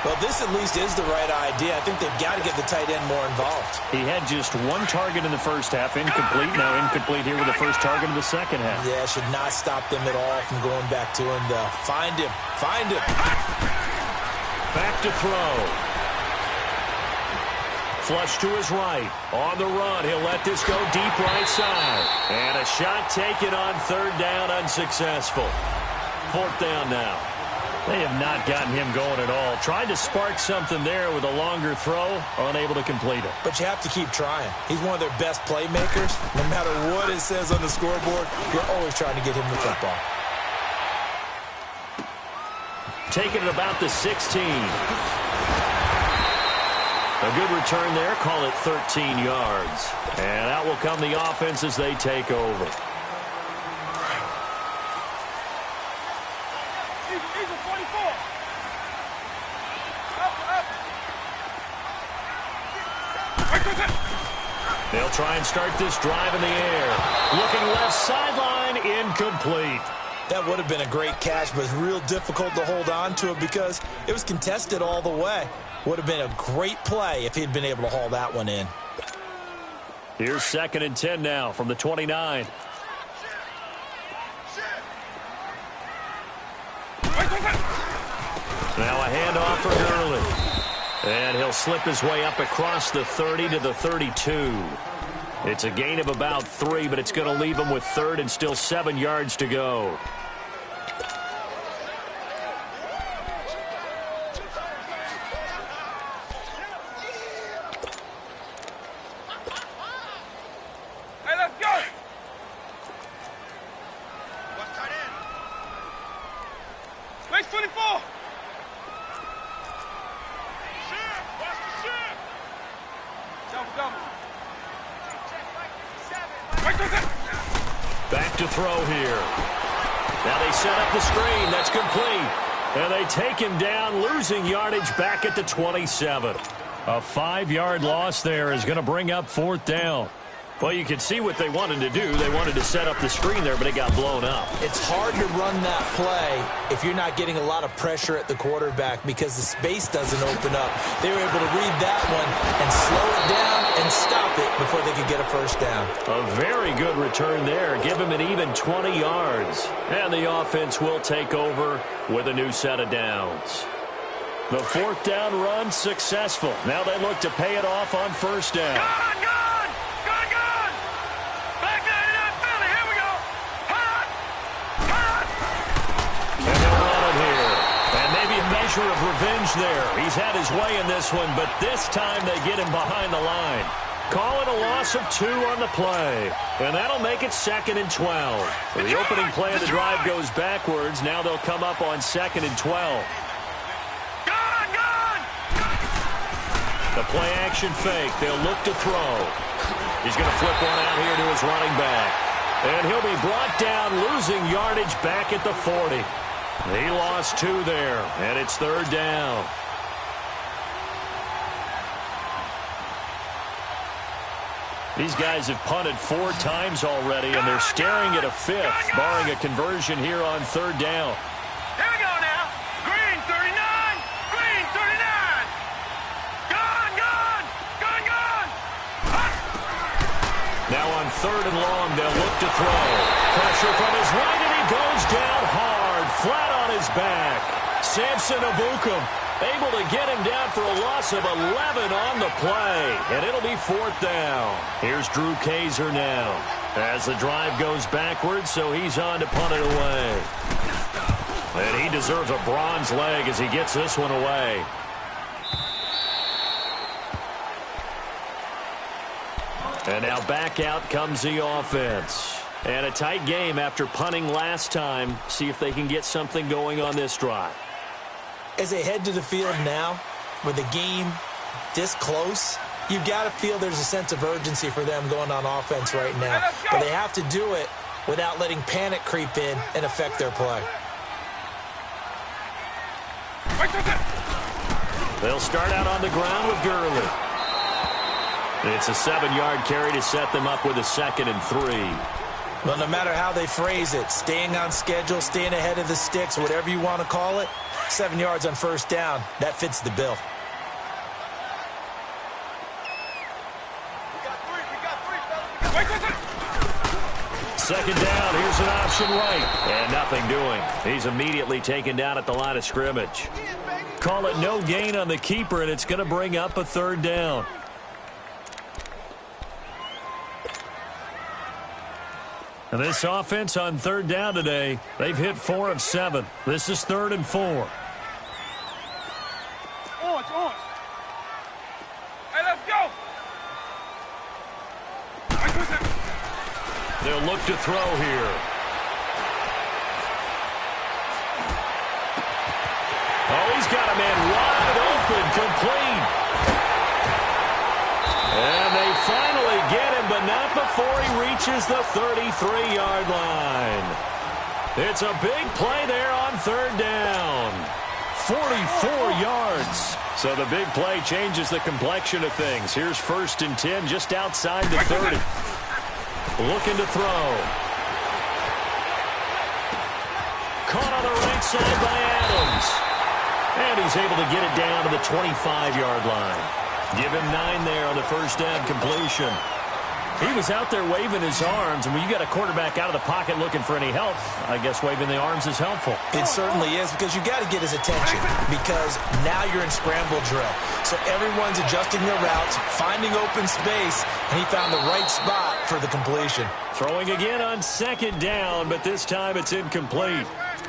Well, this at least is the right idea. I think they've got to get the tight end more involved. He had just one target in the first half, incomplete. Now incomplete here with the first target of the second half. Yeah, should not stop them at all from going back to him, though. Find him. Find him. Back to throw. Flush to his right. On the run, he'll let this go deep right side. And a shot taken on third down, unsuccessful. Fourth down now. They have not gotten him going at all. Tried to spark something there with a longer throw, unable to complete it. But you have to keep trying. He's one of their best playmakers. No matter what it says on the scoreboard, you're always trying to get him the football. Taking it about the 16. A good return there. Call it 13 yards. And out will come the offense as they take over. They'll try and start this drive in the air. Looking left sideline, incomplete. That would have been a great catch, but it's real difficult to hold on to it because it was contested all the way. Would have been a great play if he'd been able to haul that one in. Here's 2nd and 10 now from the 29. Now a handoff for Gurley. And he'll slip his way up across the 30 to the 32. It's a gain of about 3, but it's going to leave him with third and still 7 yards to go. Hey, let's go! Place 24! Back to throw here. Now they set up the screen. That's complete. And they take him down, losing yardage back at the 27. A 5-yard loss there is going to bring up fourth down. Well, you can see what they wanted to do. They wanted to set up the screen there, but it got blown up. It's hard to run that play if you're not getting a lot of pressure at the quarterback because the space doesn't open up. They were able to read that one and slow it down and stop it before they could get a first down. A very good return there. Give him an even 20 yards. And the offense will take over with a new set of downs. The fourth down run successful. Now they look to pay it off on first down. Of revenge there. He's had his way in this one, but this time they get him behind the line. Call it a loss of 2 on the play, and that'll make it 2nd and 12. So the opening play of the drive goes backwards. Now they'll come up on 2nd and 12. The play action fake. They'll look to throw. He's going to flip one out here to his running back. And he'll be brought down, losing yardage back at the 40. He lost 2 there, and it's 3rd down. These guys have punted 4 times already, and they're staring at a 5th, barring a conversion here on 3rd down. Here we go now. Green 39. Green 39. Gone. Now on 3rd and long, they'll look to throw. Pressure from his right, and he goes down hard, flat on his back. Samson Ebukam able to get him down for a loss of 11 on the play, and it'll be 4th down. Here's Drew Kaiser now as the drive goes backwards, so he's on to punt it away. And he deserves a bronze leg as he gets this one away. And now back out comes the offense. And a tight game after punting last time. See if they can get something going on this drive. As they head to the field now, with the game this close, you've got to feel there's a sense of urgency for them going on offense right now. But they have to do it without letting panic creep in and affect their play. They'll start out on the ground with Gurley. It's a 7-yard carry to set them up with a 2nd and 3. Well, no matter how they phrase it, staying on schedule, staying ahead of the sticks, whatever you want to call it, 7 yards on 1st down, that fits the bill. Second down, here's an option right. And nothing doing. He's immediately taken down at the line of scrimmage. Call it no gain on the keeper, and it's going to bring up a 3rd down. And this offense on 3rd down today, they've hit 4 of 7. This is 3rd and 4. Orange. Hey, let's go. They'll look to throw here. Oh, he's got a man wide open, complete. And they finally get him, but not before he reaches the 33-yard line. It's a big play there on 3rd down. 44 yards. So the big play changes the complexion of things. Here's 1st and 10 just outside the 30. Looking to throw. Caught on the right side by Adams. And he's able to get it down to the 25-yard line. Give him 9 there on the 1st down completion. He was out there waving his arms, and when you got a quarterback out of the pocket looking for any help, I guess waving the arms is helpful. It certainly is, because you got to get his attention, because now you're in scramble drill. So everyone's adjusting their routes, finding open space, and he found the right spot for the completion. Throwing again on 2nd down, but this time it's incomplete.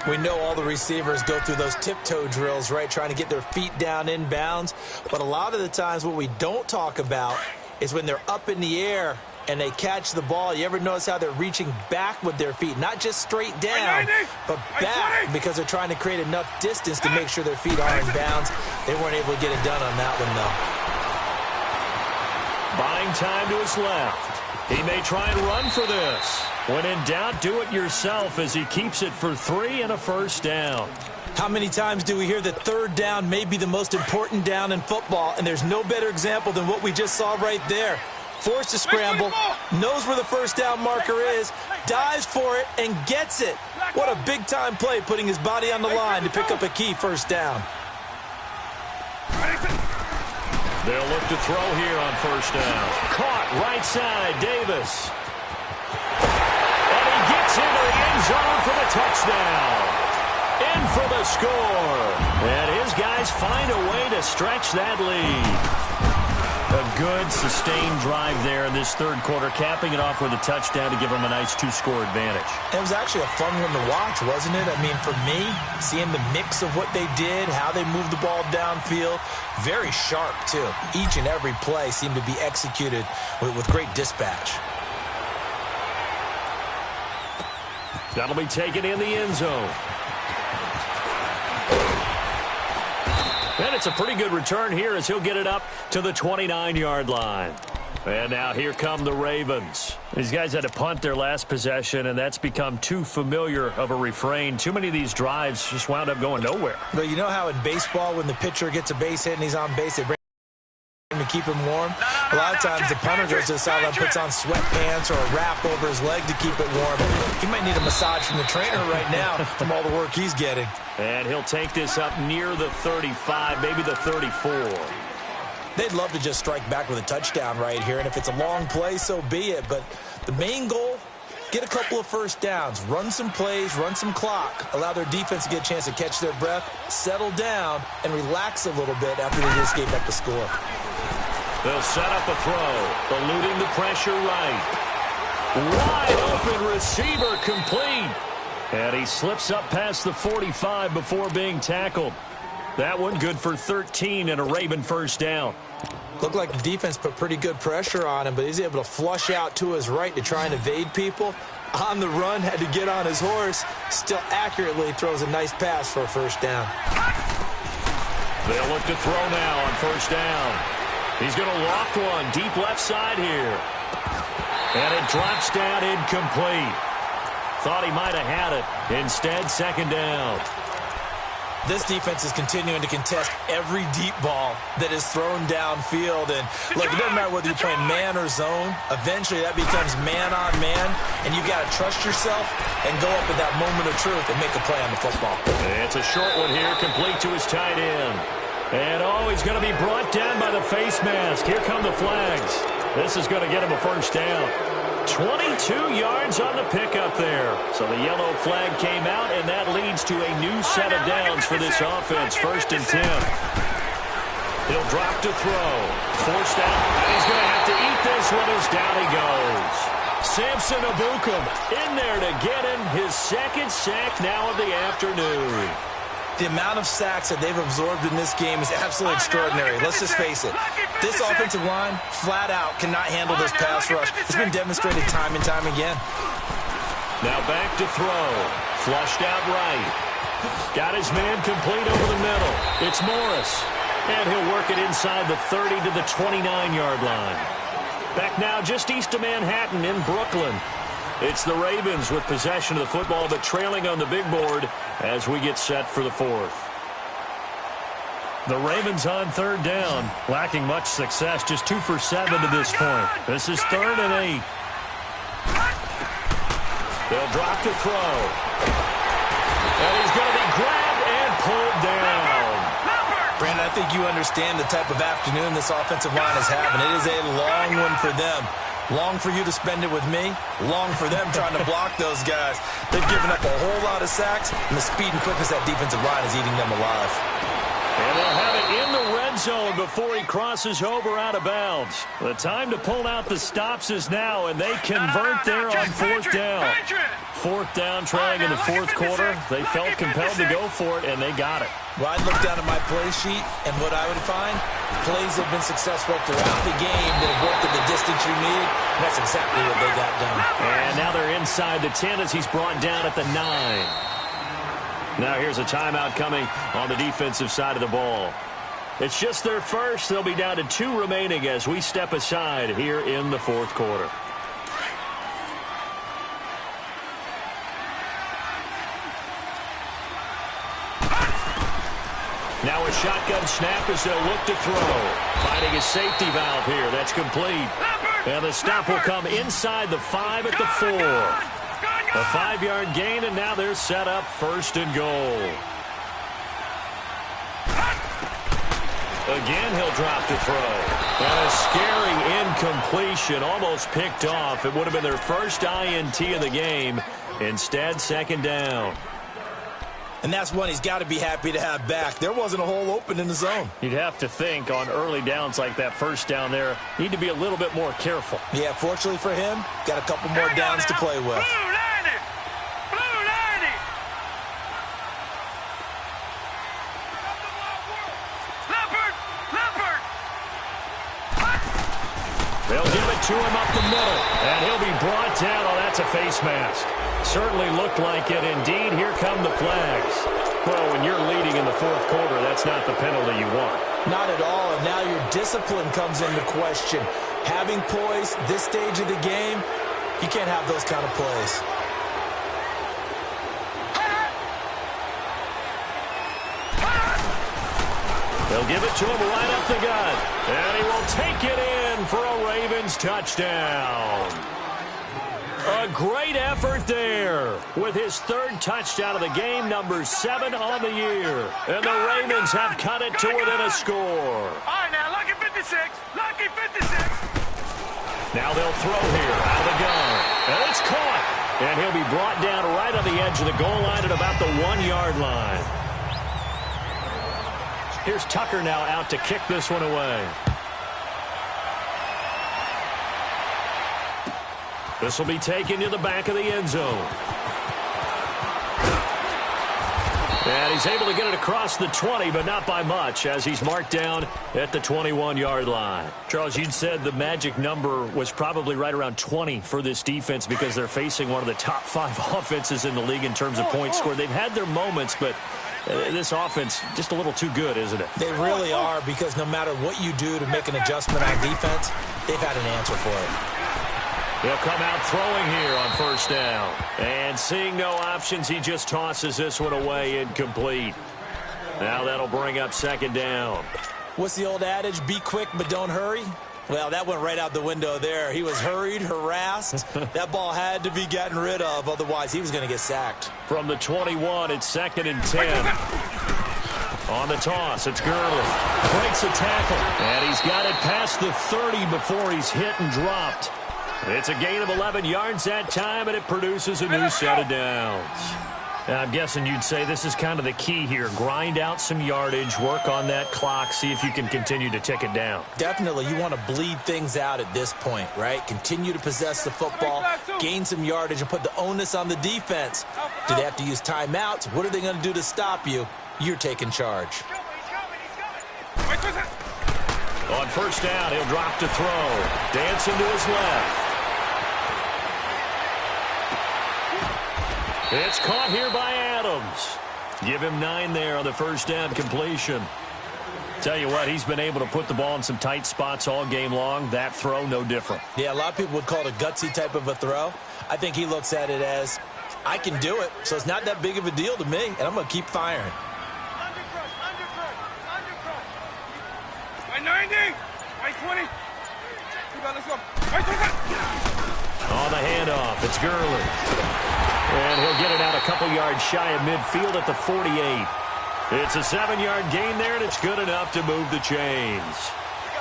We know all the receivers go through those tiptoe drills, right, trying to get their feet down inbounds. But a lot of the times what we don't talk about is when they're up in the air and they catch the ball. You ever notice how they're reaching back with their feet? Not just straight down, but back, because they're trying to create enough distance to make sure their feet are in bounds. They weren't able to get it done on that one, though. Buying time to his left. He may try and run for this. When in doubt, do it yourself as he keeps it for 3 and a 1st down. How many times do we hear that 3rd down may be the most important down in football, and there's no better example than what we just saw right there. Forced to scramble, knows where the 1st down marker is, dives for it, and gets it. What a big-time play, putting his body on the line to pick up a key 1st down. They'll look to throw here on 1st down. Caught right side, Davis. And he gets into the end zone for the touchdown. In for the score. And his guys find a way to stretch that lead. A good, sustained drive there in this 3rd quarter, capping it off with a touchdown to give them a nice 2-score advantage. It was actually a fun one to watch, wasn't it? I mean, for me, seeing the mix of what they did, how they moved the ball downfield, very sharp, too. Each and every play seemed to be executed with great dispatch. That'll be taken in the end zone. And it's a pretty good return here as he'll get it up to the 29-yard line. And now here come the Ravens. These guys had to punt their last possession, and that's become too familiar of a refrain. Too many of these drives just wound up going nowhere. But you know how in baseball, when the pitcher gets a base hit and he's on base, they bring him to keep him warm? A lot of times the punter goes to the sideline, puts on sweatpants or a wrap over his leg to keep it warm. He might need a massage from the trainer right now from all the work he's getting. And he'll take this up near the 35, maybe the 34. They'd love to just strike back with a touchdown right here, and if it's a long play, so be it. But the main goal, get a couple of first downs, run some plays, run some clock, allow their defense to get a chance to catch their breath, settle down, and relax a little bit after they just gave up the score. They'll set up a throw, eluding the pressure right. Wide open receiver complete. And he slips up past the 45 before being tackled. That one good for 13 and a Raven first down. Looked like the defense put pretty good pressure on him, but he's able to flush out to his right to try and evade people. On the run, had to get on his horse. Still accurately throws a nice pass for a first down. They'll look to throw now on first down. He's going to loft one deep left side here. And it drops down incomplete. Thought he might have had it. Instead, second down. This defense is continuing to contest every deep ball that is thrown downfield. And, look, it doesn't matter whether you're playing man or zone. Eventually, that becomes man on man. And you've got to trust yourself and go up at that moment of truth and make a play on the football. It's a short one here, complete to his tight end. And, he's going to be brought down by the face mask. Here come the flags. This is going to get him a first down. 22 yards on the pickup there. So the yellow flag came out, and that leads to a new set of downs for this offense. First and 10. He'll drop to throw. Forced out, and he's going to have to eat this one as down he goes. Samson Ebukam in there to get him his second sack now of the afternoon. The amount of sacks that they've absorbed in this game is absolutely extraordinary. Let's just face it. This offensive line, flat out, cannot handle this pass rush. It's been demonstrated time and time again. Now back to throw. Flushed out right. Got his man complete over the middle. It's Morris. And he'll work it inside the 30 to the 29-yard line. Back now just east of Manhattan in Brooklyn. It's the Ravens with possession of the football, but trailing on the big board as we get set for the fourth. The Ravens on third down, lacking much success, just 2 for 7 to this point. This is 3rd and 8. They'll drop to throw. And he's going to be grabbed and pulled down. Brandon, I think you understand the type of afternoon this offensive line is having. It is a long one for them. Long for you to spend it with me. Long for them trying to block those guys. They've given up a whole lot of sacks, and the speed and quickness that defensive line is eating them alive. And they'll have it in the red zone before he crosses over out of bounds. The time to pull out the stops is now, and they convert there on 4th down. 4th down, trailing in the 4th quarter. They felt compelled to go for it, and they got it. Well, I'd look down at my play sheet, and what I would find, plays have been successful throughout the game that have worked at the distance you need, and that's exactly what they got done. And now they're inside the 10 as he's brought down at the 9. Now here's a timeout coming on the defensive side of the ball. It's just their first. They'll be down to 2 remaining as we step aside here in the 4th quarter. Now a shotgun snap as they'll look to throw. Finding a safety valve here. That's complete. And the stop will come inside the 5 at the 4. A 5-yard gain, and now they're set up 1st and goal. Again, he'll drop to throw. And a scary incompletion, almost picked off. It would have been their first INT of the game. Instead, 2nd down. And that's one he's got to be happy to have back. There wasn't a hole open in the zone. You'd have to think on early downs like that first down there, need to be a little bit more careful. Yeah, fortunately for him, got a couple more downs to play with. They'll give it to him up the middle, and he'll be brought down. Oh, that's a face mask. Certainly looked like it. Indeed, here come the flags. Well, when you're leading in the 4th quarter, that's not the penalty you want. Not at all, and now your discipline comes into question. Having poise this stage of the game, you can't have those kind of plays. They'll give it to him right up the gut. And he will take it in for a Ravens touchdown. A great effort there with his third touchdown of the game, number 7 on the year. And the Ravens have cut it to within a score. All right, now, lucky 56. Lucky 56. Now they'll throw here out of the gun. And it's caught. And he'll be brought down right on the edge of the goal line at about the 1-yard line. Here's Tucker now out to kick this one away. This will be taken to the back of the end zone. And he's able to get it across the 20, but not by much, as he's marked down at the 21-yard line. Charles, you'd said the magic number was probably right around 20 for this defense because they're facing one of the top 5 offenses in the league in terms of points scored. They've had their moments, but this offense just a little too good, isn't it? They really are, because no matter what you do to make an adjustment on defense, they've had an answer for it. He'll come out throwing here on first down. And seeing no options, he just tosses this one away, incomplete. Now that'll bring up second down. What's the old adage? Be quick, but don't hurry? Well, that went right out the window there. He was hurried, harassed. That ball had to be gotten rid of, otherwise he was going to get sacked. From the 21, it's 2nd and 10. On the toss, it's Gurley. Breaks a tackle. And he's got it past the 30 before he's hit and dropped. It's a gain of 11 yards that time, and it produces a new set of downs. Now, I'm guessing you'd say this is kind of the key here. Grind out some yardage, work on that clock, see if you can continue to tick it down. Definitely. You want to bleed things out at this point, right? Continue to possess the football, gain some yardage, and put the onus on the defense. Do they have to use timeouts? What are they going to do to stop you? You're taking charge. On first down, he'll drop to throw. Dancing to his left. It's caught here by Adams. Give him 9 there on the first down completion. Tell you what, he's been able to put the ball in some tight spots all game long. That throw, no different. Yeah, a lot of people would call it a gutsy type of a throw. I think he looks at it as, I can do it, so it's not that big of a deal to me, and I'm going to keep firing. By 90, by 20. Let's go. On the handoff, it's Gurley. And he'll get it out a couple yards shy of midfield at the 48. It's a 7-yard gain there, and it's good enough to move the chains.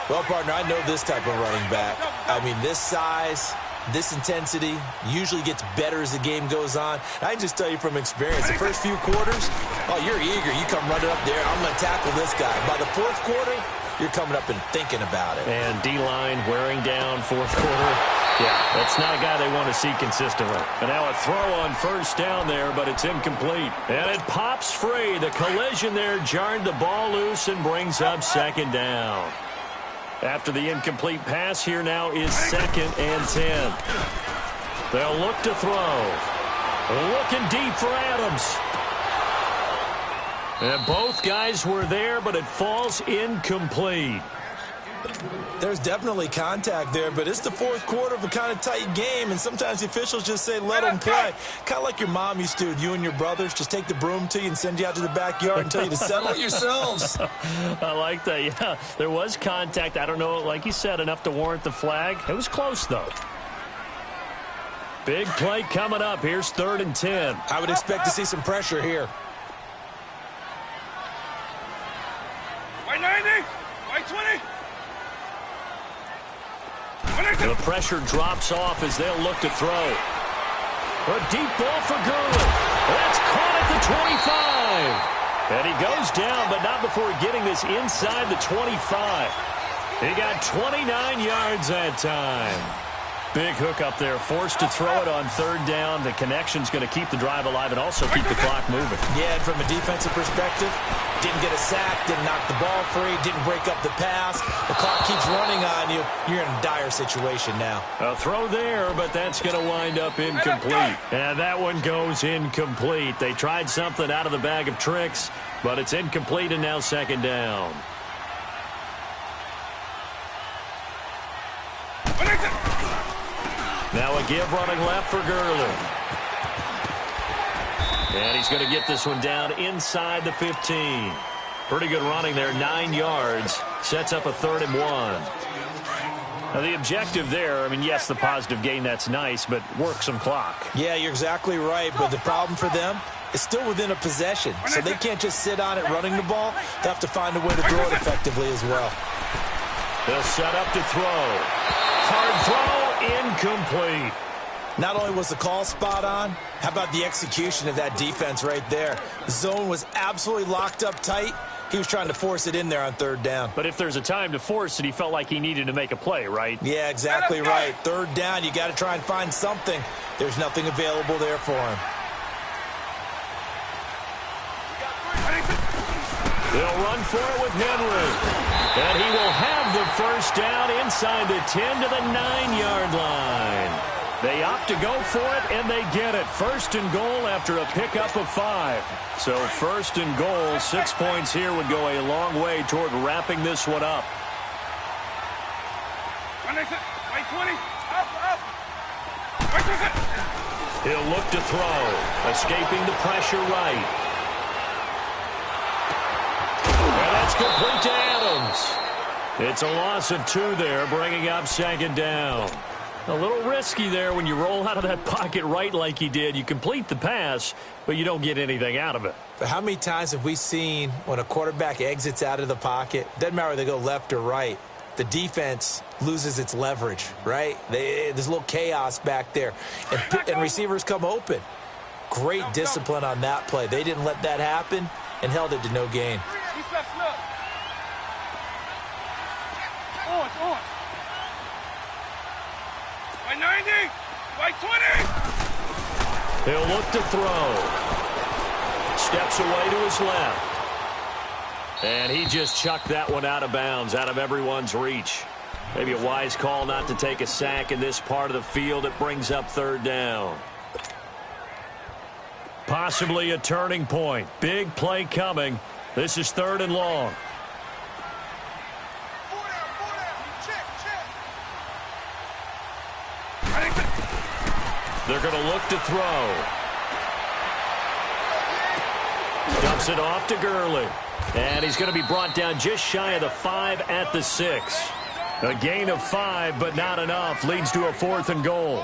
Well, partner, I know this type of running back. I mean, this size, this intensity usually gets better as the game goes on. I can just tell you from experience, the first few quarters, oh, you're eager. You come running up there, I'm going to tackle this guy. By the fourth quarter, you're coming up and thinking about it. And D-line wearing down fourth quarter. Yeah, that's not a guy they want to see consistently. And now a throw on first down there, but it's incomplete. And it pops free. The collision there jarred the ball loose and brings up second down. After the incomplete pass, here now is 2nd and 10. They'll look to throw. Looking deep for Adams. And both guys were there, but it falls incomplete. There's definitely contact there, but it's the fourth quarter of a kind of tight game, and sometimes the officials just say, let them play. Kind of like your mom used to, you and your brothers, just take the broom to you and send you out to the backyard and tell you to settle it yourselves. I like that, yeah. There was contact. I don't know, like you said, enough to warrant the flag. It was close, though. Big play coming up. Here's 3rd and 10. I would expect to see some pressure here. By 90, by 20. The pressure drops off as they'll look to throw. A deep ball for Gurley. That's caught at the 25. And he goes down, but not before getting this inside the 25. He got 29 yards that time. Big hook up there, forced to throw it on 3rd down. The connection's going to keep the drive alive and also keep the clock moving. Yeah, and from a defensive perspective, didn't get a sack, didn't knock the ball free, didn't break up the pass. The clock keeps running on you. You're in a dire situation now. A throw there, but that's going to wind up incomplete. And that one goes incomplete. They tried something out of the bag of tricks, but it's incomplete and now 2nd down. Now a give running left for Gurley. And he's going to get this one down inside the 15. Pretty good running there, 9 yards. Sets up a 3rd and 1. Now the objective there, I mean, yes, the positive gain, that's nice, but work some clock. Yeah, you're exactly right, but the problem for them is still within a possession, so they can't just sit on it running the ball. They have to find a way to throw it effectively as well. They'll set up to throw. Hard throw, incomplete. Not only was the call spot on, how about the execution of that defense right there? The zone was absolutely locked up tight. He was trying to force it in there on 3rd down. But if there's a time to force it, he felt like he needed to make a play, right? Yeah, exactly right. 3rd down, you got to try and find something. There's nothing available there for him. They'll run for it with Henry. And he will have the 1st down inside the 10 to the 9-yard line. They opt to go for it, and they get it. 1st and goal after a pickup of 5. So 1st and goal, 6 points here would go a long way toward wrapping this one up. He'll look to throw, escaping the pressure right. And that's complete to Adams. It's a loss of 2 there, bringing up 2nd down. A little risky there when you roll out of that pocket right like he did. You complete the pass, but you don't get anything out of it. But how many times have we seen when a quarterback exits out of the pocket, doesn't matter whether they go left or right, the defense loses its leverage, right? There's a little chaos back there. And receivers come open. Great discipline on that play. They didn't let that happen and held it to no gain. By 90, by 20. He'll look to throw. Steps away to his left. And he just chucked that one out of bounds, out of everyone's reach. Maybe a wise call not to take a sack in this part of the field. It brings up 3rd down. Possibly a turning point. Big play coming. This is 3rd and long. They're going to look to throw. Dumps it off to Gurley. And he's going to be brought down just shy of the 5 at the 6. A gain of 5, but not enough. Leads to a 4th and goal.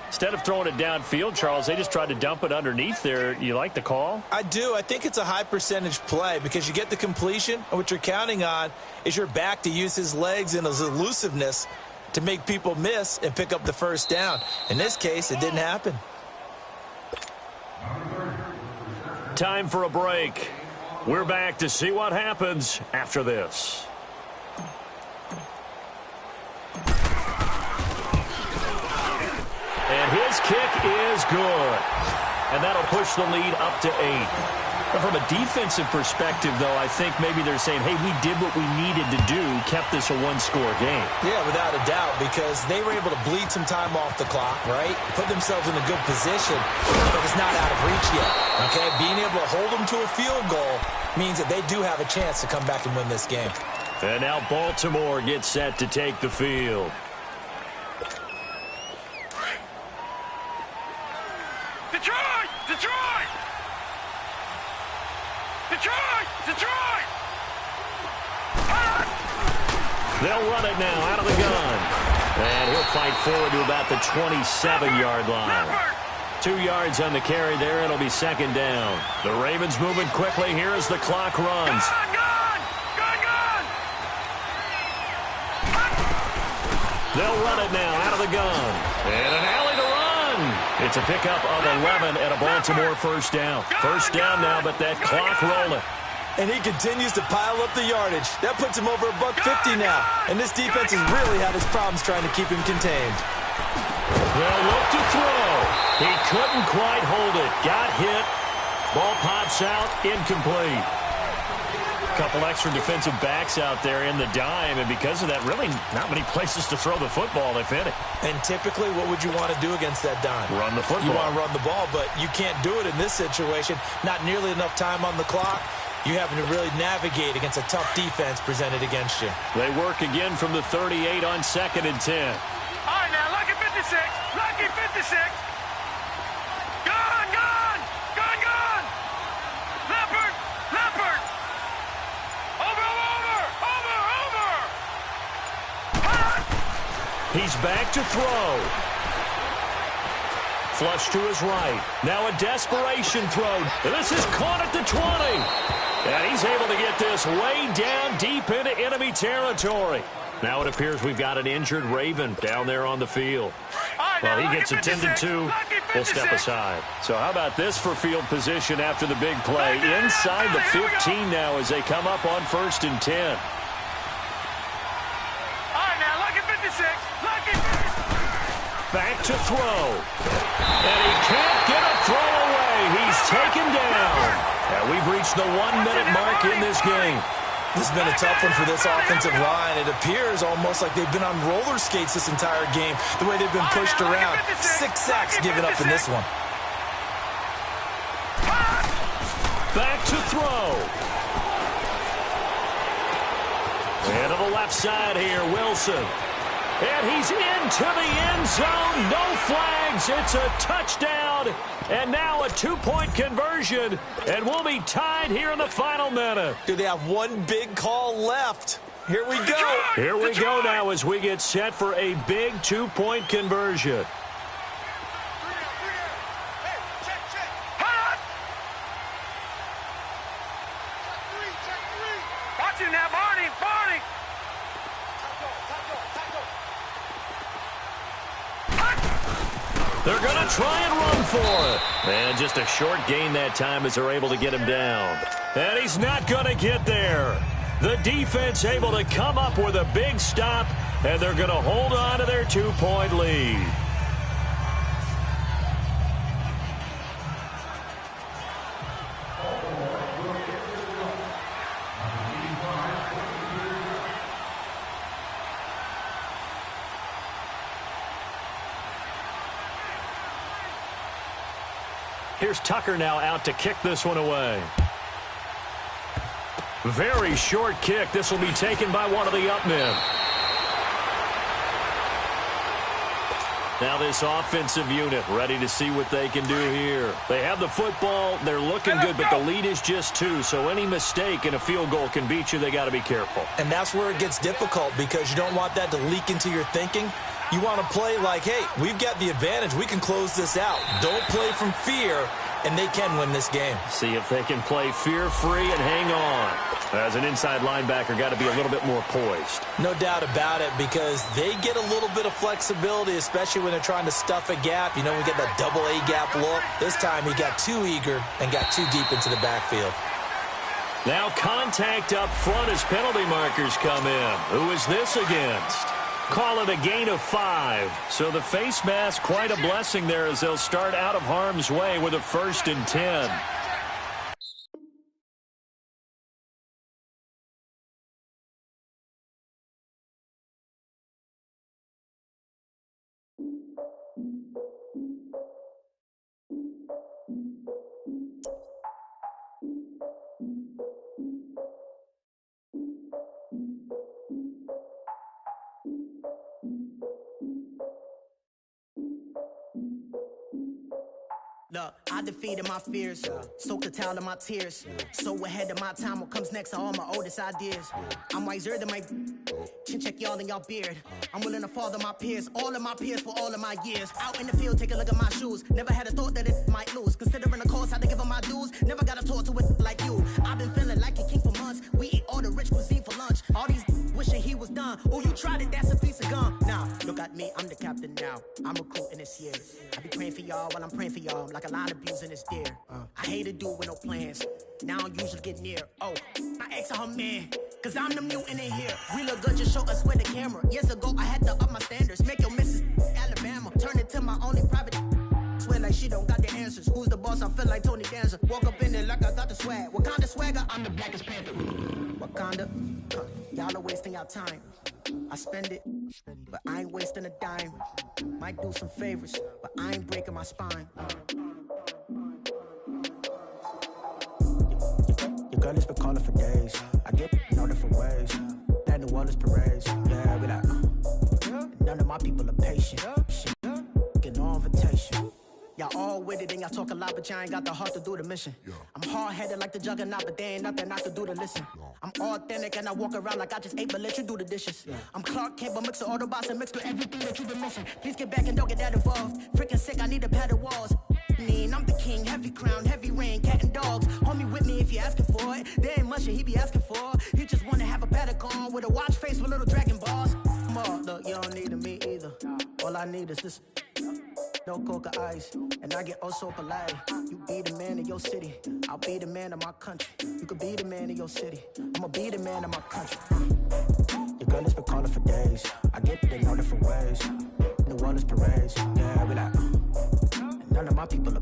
Instead of throwing it downfield, Charles, they just tried to dump it underneath there. You like the call? I do. I think it's a high percentage play because you get the completion, and what you're counting on is your back to use his legs and his elusiveness to make people miss and pick up the 1st down. In this case, it didn't happen. Time for a break. We're back to see what happens after this. And his kick is good. And that'll push the lead up to 8. But from a defensive perspective, though, I think maybe they're saying, hey, we did what we needed to do, kept this a 1-score game. Yeah, without a doubt, because they were able to bleed some time off the clock, right? Put themselves in a good position, but it's not out of reach yet, okay? Being able to hold them to a field goal means that they do have a chance to come back and win this game. And now Baltimore gets set to take the field. Detroit! Detroit! Detroit! Detroit! They'll run it now out of the gun. And he'll fight forward to about the 27-yard line. 2 yards on the carry there. It'll be 2nd down. The Ravens moving quickly here as the clock runs. They'll run it now out of the gun. And an alley to run. It's a pickup of 11 and a Baltimore 1st down. 1st down now, but that clock rolling. And he continues to pile up the yardage. That puts him over $150 now. And this defense has really had his problems trying to keep him contained. They'll look to throw. He couldn't quite hold it. Got hit. Ball pops out. Incomplete. Couple extra defensive backs out there in the dime, and because of that, really not many places to throw the football if any. And typically, what would you want to do against that dime? Run the football. You want to run the ball, but you can't do it in this situation. Not nearly enough time on the clock. You having to really navigate against a tough defense presented against you. They work again from the 38 on 2nd and 10. 56. Lucky 56. Gone, gone. Gone, gone. Leopard. Leopard. Over. He's back to throw. Flush to his right. Now a desperation throw. And this is caught at the 20. And he's able to get this way down deep into enemy territory. Now it appears we've got an injured Raven down there on the field. Well, he gets attended to. We'll step aside. So how about this for field position after the big play? Inside the 15 now as they come up on 1st and 10. Back to throw. And he can't get a throw away. He's taken down. And we've reached the 1-minute mark in this game. This has been a tough one for this offensive line. It appears almost like they've been on roller skates this entire game, the way they've been pushed around. 6 sacks given up in this one. Back to throw. And to the left side here, Wilson. And he's into the end zone. No flags. It's a touchdown. And now a 2-point conversion. And we'll be tied here in the final minute. Do they have one big call left? Here we go. Here we go now as we get set for a big 2-point conversion. Watch him now, Barney. Barney. They're going to try and run for it. And just a short gain that time as they're able to get him down. And he's not going to get there. The defense able to come up with a big stop, and they're going to hold on to their 2-point lead. Here's Tucker now out to kick this one away. Very short kick. This will be taken by one of the up men. Now this offensive unit ready to see what they can do here. They have the football. They're looking good, but the lead is just 2. So any mistake in a field goal can beat you. They got to be careful. And that's where it gets difficult because you don't want that to leak into your thinking. You want to play like, hey, we've got the advantage. We can close this out. Don't play from fear, and they can win this game. See if they can play fear-free and hang on. As an inside linebacker, got to be a little bit more poised. No doubt about it, because they get a little bit of flexibility, especially when they're trying to stuff a gap. You know, we get that double A gap look. This time he got too eager and got too deep into the backfield. Now contact up front as penalty markers come in. Who is this against? Call it a gain of 5. So the face mask, quite a blessing there as they'll start out of harm's way with a 1st and 10. Look, I defeated my fears, soaked the towel of my tears. So ahead of my time, what comes next are all my oldest ideas. I'm wiser than my chin check y'all in y'all beard. I'm willing to father my peers, all of my peers for all of my years. Out in the field, take a look at my shoes. Never had a thought that it might lose. Considering the cost, had to give them my dues. Never got a talk to it like you. I've been feeling like a king for months. We eat all the rich cuisine for lunch. All these wishing he was done. Oh, you tried it, that's a piece of gum. Now, look at me, I'm the captain now. I'm recruiting this year. I be praying for y'all while I'm praying for y'all. Like a line abusing this deer. I hate to do with no plans. Now I usually get near. Oh, I ex her man. Cause I'm the mutant in here. We look good, just show us where the camera. Years ago, I had to up my standards. Make your missus Alabama. Turn it to my only private. Swear like she don't got the answers. Who's the boss? I feel like Tony Danza. Walk up in there like I got the swag. What kind of swagger? I'm the blackest panther. Wakanda. Y'all are wasting our time. I spend it, but I ain't wasting a dime. Might do some favors, but I ain't breaking my spine. Your girl has been calling for days. I get in all different ways. That New Orleans parades. Yeah, we like, none of my people are patient. Shit. Y'all all with it and y'all talk a lot, but y'all ain't got the heart to do the mission. I'm hard-headed like the juggernaut, but there ain't nothing I can do to listen. I'm authentic and I walk around like I just ate, but let you do the dishes. I'm Clark Kent, but mix the Autobots and mix with everything that you've been missing. Please get back and don't get that involved. Freaking sick, I need a pad of walls. I'm the king, heavy crown, heavy rain, cat and dogs. Homie with me if you asking for it. There ain't much that he be asking for. He just wanna have a paddock on with a watch face with little dragon balls. Look, you don't need me either. All I need is this. No coca ice, and I get oh so polite. You be the man of your city, I'll be the man of my country. You could be the man of your city, I'ma be the man of my country. Your girl has been calling for days. I get it in all different ways. New Orleans parades, yeah, we like. And none of my people